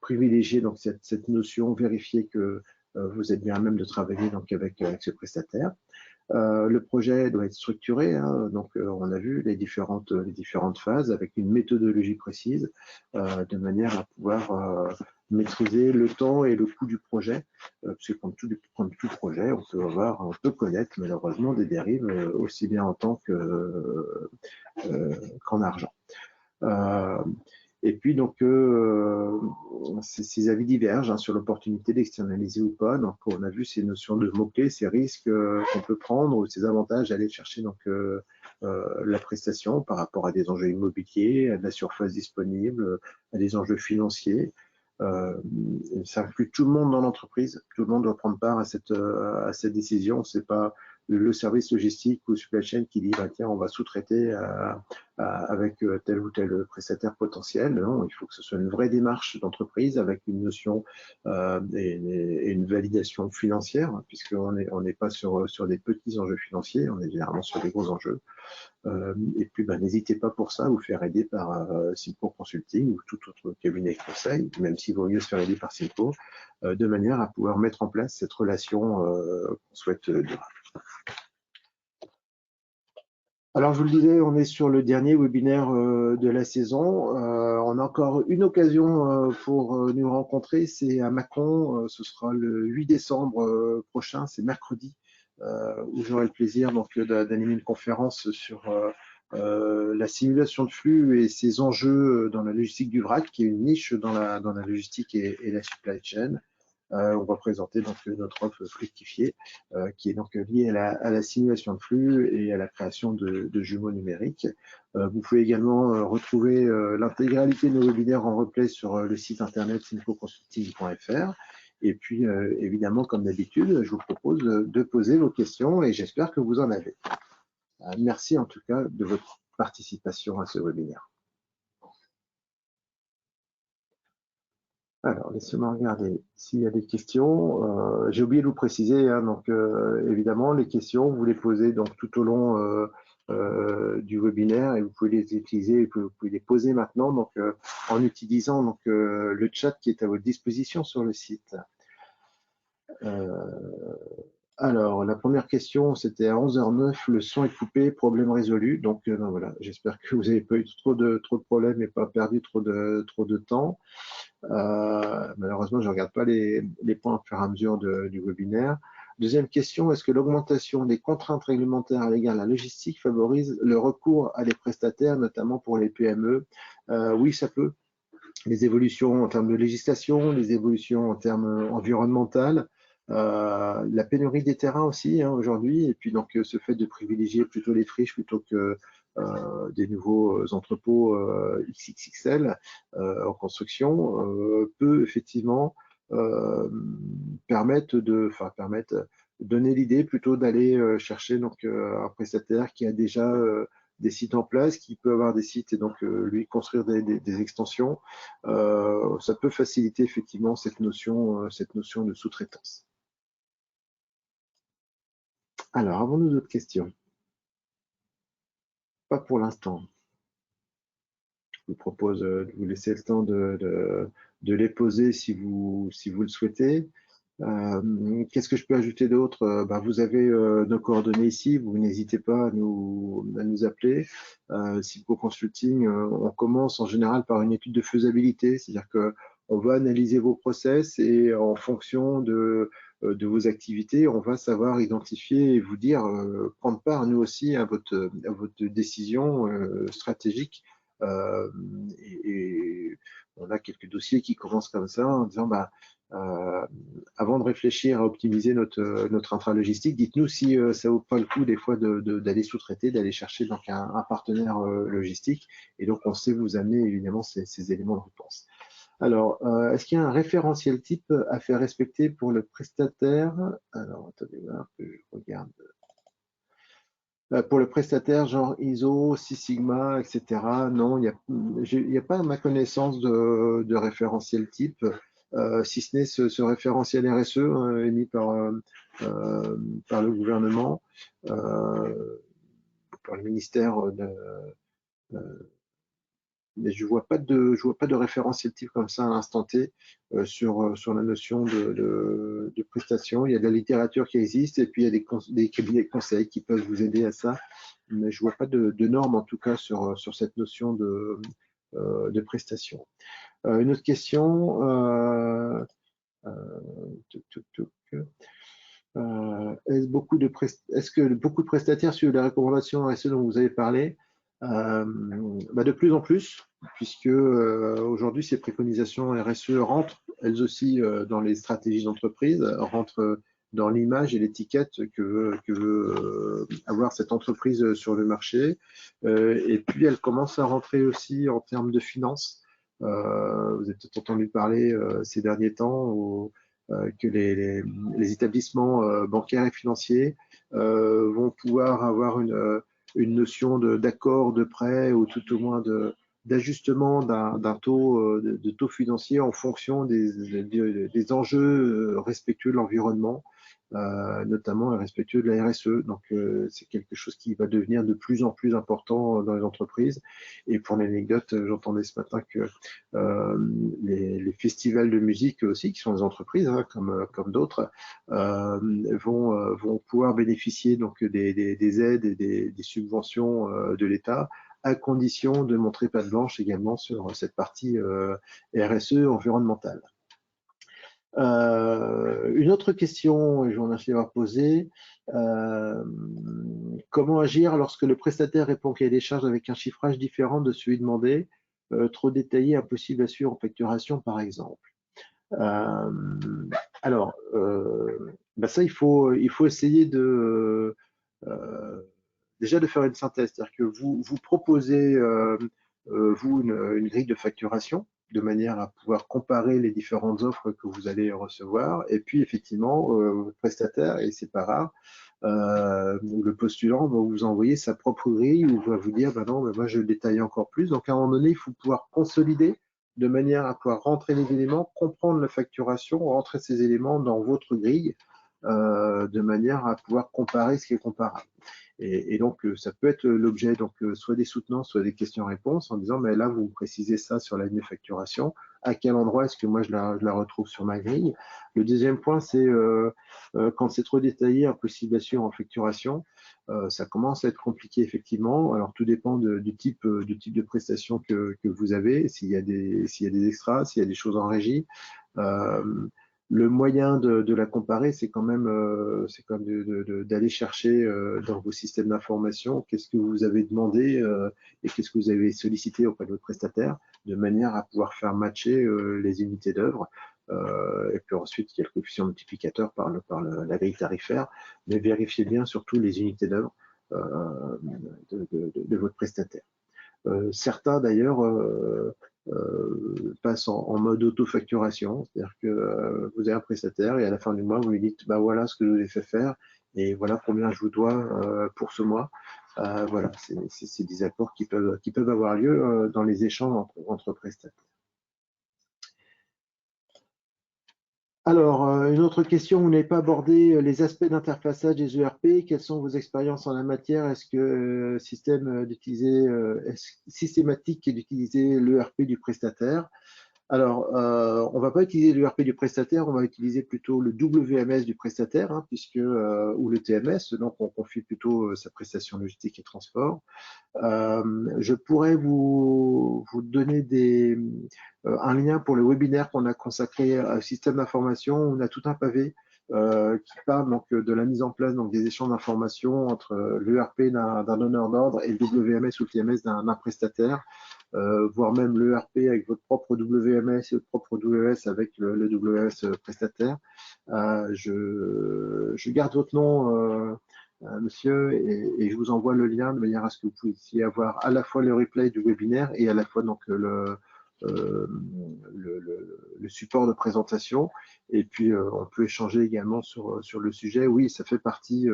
Speaker 1: privilégier donc cette notion, vérifier que vous êtes bien à même de travailler donc avec ce prestataire. Le projet doit être structuré, hein, donc on a vu les différentes phases avec une méthodologie précise, de manière à pouvoir maîtriser le temps et le coût du projet, parce que comme tout projet, on peut connaître malheureusement des dérives aussi bien en temps qu'en argent. Et puis donc ces avis divergent hein, sur l'opportunité d'externaliser ou pas. Donc on a vu ces notions de mots-clés, ces risques qu'on peut prendre ou ces avantages à aller chercher donc la prestation par rapport à des enjeux immobiliers, à de la surface disponible, à des enjeux financiers. Ça inclut tout le monde dans l'entreprise. Tout le monde doit prendre part à cette décision. C'est pas le service logistique ou supply chain qui dit bah, tiens on va sous-traiter avec tel ou tel prestataire potentiel. Non, il faut que ce soit une vraie démarche d'entreprise avec une notion et une validation financière, hein, puisqu'on n'est pas sur des petits enjeux financiers, on est généralement sur des gros enjeux. Et puis, n'hésitez pas pour ça à vous faire aider par Simco Consulting ou tout autre cabinet de conseil, même s'il vaut mieux se faire aider par Simco, de manière à pouvoir mettre en place cette relation qu'on souhaite durable. Alors, je vous le disais, on est sur le dernier webinaire de la saison. On a encore une occasion pour nous rencontrer, c'est à Mâcon. Ce sera le 8 décembre prochain, c'est mercredi, où j'aurai le plaisir d'animer une conférence sur la simulation de flux et ses enjeux dans la logistique du vrac, qui est une niche dans la logistique et la supply chain. On va présenter donc notre offre fluidifiée qui est donc liée à la simulation de flux et à la création de jumeaux numériques. Vous pouvez également retrouver l'intégralité de nos webinaires en replay sur le site internet simcoconsulting.fr. Et puis, évidemment, comme d'habitude, je vous propose de poser vos questions et j'espère que vous en avez. Merci en tout cas de votre participation à ce webinaire. Alors, laissez-moi regarder s'il y a des questions. J'ai oublié de vous préciser, hein, donc évidemment, les questions, vous les posez donc tout au long du webinaire et vous pouvez les utiliser, vous pouvez les poser maintenant donc, en utilisant donc, le chat qui est à votre disposition sur le site. Alors, la première question, c'était à 11h09, le son est coupé, problème résolu. Donc, voilà, j'espère que vous n'avez pas eu trop de problèmes et pas perdu trop de temps. Malheureusement, je ne regarde pas les points au fur et à mesure du webinaire. Deuxième question, est-ce que l'augmentation des contraintes réglementaires à l'égard de la logistique favorise le recours à des prestataires, notamment pour les PME? Oui, ça peut. Les évolutions en termes de législation, les évolutions en termes environnementaux, la pénurie des terrains aussi hein, aujourd'hui, et puis donc ce fait de privilégier plutôt les friches plutôt que des nouveaux entrepôts XXXL en construction peut effectivement permettre de donner l'idée plutôt d'aller chercher donc un prestataire qui a déjà des sites en place, qui peut avoir des sites et donc lui construire des extensions. Ça peut faciliter effectivement cette notion de sous-traitance. Alors, avons-nous d'autres questions? Pas pour l'instant. Je vous propose de vous laisser le temps de les poser si vous le souhaitez. Qu'est-ce que je peux ajouter d'autre? Vous avez nos coordonnées ici, vous n'hésitez pas à nous appeler. Simco Consulting, on commence en général par une étude de faisabilité, c'est-à-dire qu'on va analyser vos process et en fonction de vos activités, on va savoir identifier et vous dire, prendre part nous aussi à votre décision stratégique. Et on a quelques dossiers qui commencent comme ça en disant avant de réfléchir à optimiser notre intralogistique, dites-nous si ça vaut pas le coup des fois d'aller sous-traiter, d'aller chercher donc un partenaire logistique. Et donc on sait vous amener évidemment ces éléments de réponse. Alors, est-ce qu'il y a un référentiel type à faire respecter pour le prestataire? Alors, attendez voir que je regarde. Pour le prestataire, genre ISO, Six Sigma, etc. Non, il n'y a pas à ma connaissance de référentiel type. si ce n'est ce référentiel RSE émis par le gouvernement, par le ministère mais je vois pas de référentiel type comme ça à l'instant T sur la notion de prestation. Il y a de la littérature qui existe et puis il y a des cabinets de conseil qui peuvent vous aider à ça, mais je vois pas de normes en tout cas sur cette notion de prestation. Une autre question. Est-ce que beaucoup de prestataires suivent les recommandations RSE dont vous avez parlé? De plus en plus, puisque aujourd'hui ces préconisations RSE rentrent elles aussi dans les stratégies d'entreprise, rentrent dans l'image et l'étiquette que veut avoir cette entreprise sur le marché. Et puis elles commencent à rentrer aussi en termes de finances. Vous avez peut-être entendu parler ces derniers temps que les établissements bancaires et financiers vont pouvoir avoir une notion d'accord de prêt ou tout au moins d'ajustement d'un taux de taux financier en fonction des enjeux respectueux de l'environnement, notamment respectueux de la RSE. Donc c'est quelque chose qui va devenir de plus en plus important dans les entreprises. Et pour l'anecdote, j'entendais ce matin que les festivals de musique aussi, qui sont des entreprises comme d'autres, vont pouvoir bénéficier donc des aides et des subventions de l'État, à condition de montrer patte blanche également sur cette partie RSE environnementale. Une autre question, et je vous remercie d'avoir posé, comment agir lorsque le prestataire répond qu'il y a des charges avec un chiffrage différent de celui demandé, trop détaillé, impossible à suivre en facturation par exemple? Alors, ça, il faut essayer déjà de faire une synthèse, c'est-à-dire que vous proposez, vous, une grille de facturation, de manière à pouvoir comparer les différentes offres que vous allez recevoir, et puis effectivement, votre prestataire, et c'est pas rare, le postulant va vous envoyer sa propre grille ou va vous dire, non, moi je détaille encore plus. Donc à un moment donné, il faut pouvoir consolider de manière à pouvoir rentrer les éléments, comprendre la facturation, rentrer ces éléments dans votre grille, de manière à pouvoir comparer ce qui est comparable. Et donc, ça peut être l'objet, donc soit des soutenances, soit des questions-réponses, en disant, mais là, vous me précisez ça sur la ligne de facturation, à quel endroit est-ce que moi je la retrouve sur ma grille? Le deuxième point, c'est quand c'est trop détaillé, impossible à suivre en facturation, ça commence à être compliqué effectivement. Alors tout dépend du type de prestation que vous avez, s'il y a des extras, s'il y a des choses en régie. Le moyen de la comparer, c'est quand même d'aller chercher dans vos systèmes d'information qu'est-ce que vous avez demandé et qu'est-ce que vous avez sollicité auprès de votre prestataire, de manière à pouvoir faire matcher les unités d'œuvre. Et puis ensuite, il y a le coefficient multiplicateur par la grille tarifaire, mais vérifiez bien surtout les unités d'œuvre de votre prestataire. Certains d'ailleurs passent en mode auto-facturation, c'est-à-dire que vous avez un prestataire et à la fin du mois, vous lui dites voilà ce que je vous ai fait faire et voilà combien je vous dois pour ce mois. Voilà, c'est des accords qui peuvent avoir lieu dans les échanges entre prestataires. Alors, une autre question, vous n'avez pas abordé les aspects d'interfaçage des ERP. Quelles sont vos expériences en la matière? Est-ce que systématique d'utiliser l'ERP du prestataire? Alors, on ne va pas utiliser l'ERP du prestataire, on va utiliser plutôt le WMS du prestataire, ou le TMS, donc on confie plutôt sa prestation logistique et transport. Je pourrais vous donner un lien pour le webinaire qu'on a consacré à un système d'information. On a tout un pavé qui parle donc de la mise en place donc des échanges d'informations entre l'ERP d'un donneur d'ordre et le WMS ou le TMS d'un prestataire, voire même l'ERP avec votre propre WMS et votre propre WMS avec le WMS prestataire. Je garde votre nom monsieur, et je vous envoie le lien de manière à ce que vous puissiez avoir à la fois le replay du webinaire et à la fois donc le support de présentation. Et puis on peut échanger également sur le sujet. Oui, ça fait partie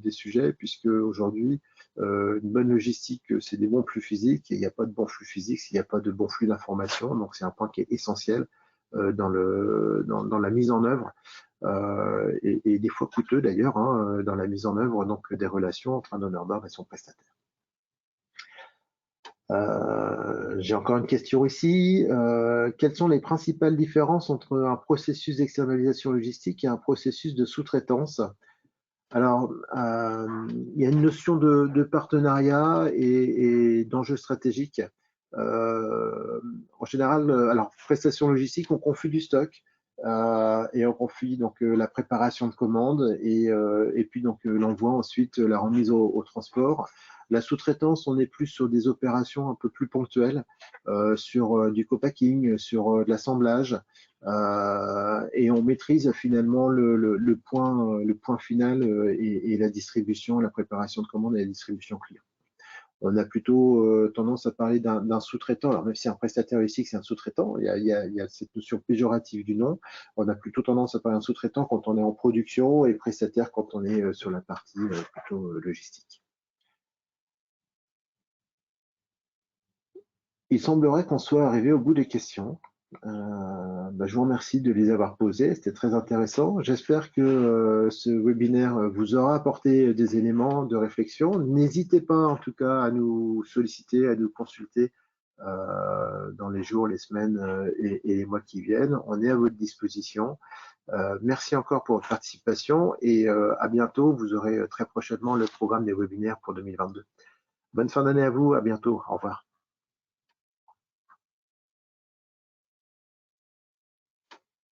Speaker 1: des sujets, puisque aujourd'hui une bonne logistique, c'est des bons flux physiques, et il n'y a pas de bons flux physiques s'il n'y a pas de bons flux d'informations. Donc c'est un point qui est essentiel dans la mise en œuvre, et des fois coûteux d'ailleurs, hein, dans la mise en œuvre donc des relations entre un donneur d'ordre et son prestataire. J'ai encore une question ici. Quelles sont les principales différences entre un processus d'externalisation logistique et un processus de sous-traitance? Alors, il y a une notion de partenariat et d'enjeu stratégique. En général, alors, prestation logistique, on confie du stock et on confie donc la préparation de commandes et puis donc l'envoi, ensuite la remise au transport. La sous-traitance, on est plus sur des opérations un peu plus ponctuelles, sur du co-packing, sur de l'assemblage, et on maîtrise finalement le point final et la distribution, la préparation de commandes et la distribution client. On a plutôt tendance à parler d'un sous-traitant. Alors même si un prestataire ici c'est un sous-traitant, il y a cette notion péjorative du nom. On a plutôt tendance à parler d'un sous-traitant quand on est en production et prestataire quand on est sur la partie plutôt logistique. Il semblerait qu'on soit arrivé au bout des questions. Je vous remercie de les avoir posées, c'était très intéressant. J'espère que ce webinaire vous aura apporté des éléments de réflexion. N'hésitez pas en tout cas à nous solliciter, à nous consulter dans les jours, les semaines et les mois qui viennent. On est à votre disposition. Merci encore pour votre participation et à bientôt. Vous aurez très prochainement le programme des webinaires pour 2022. Bonne fin d'année à vous, à bientôt, au revoir.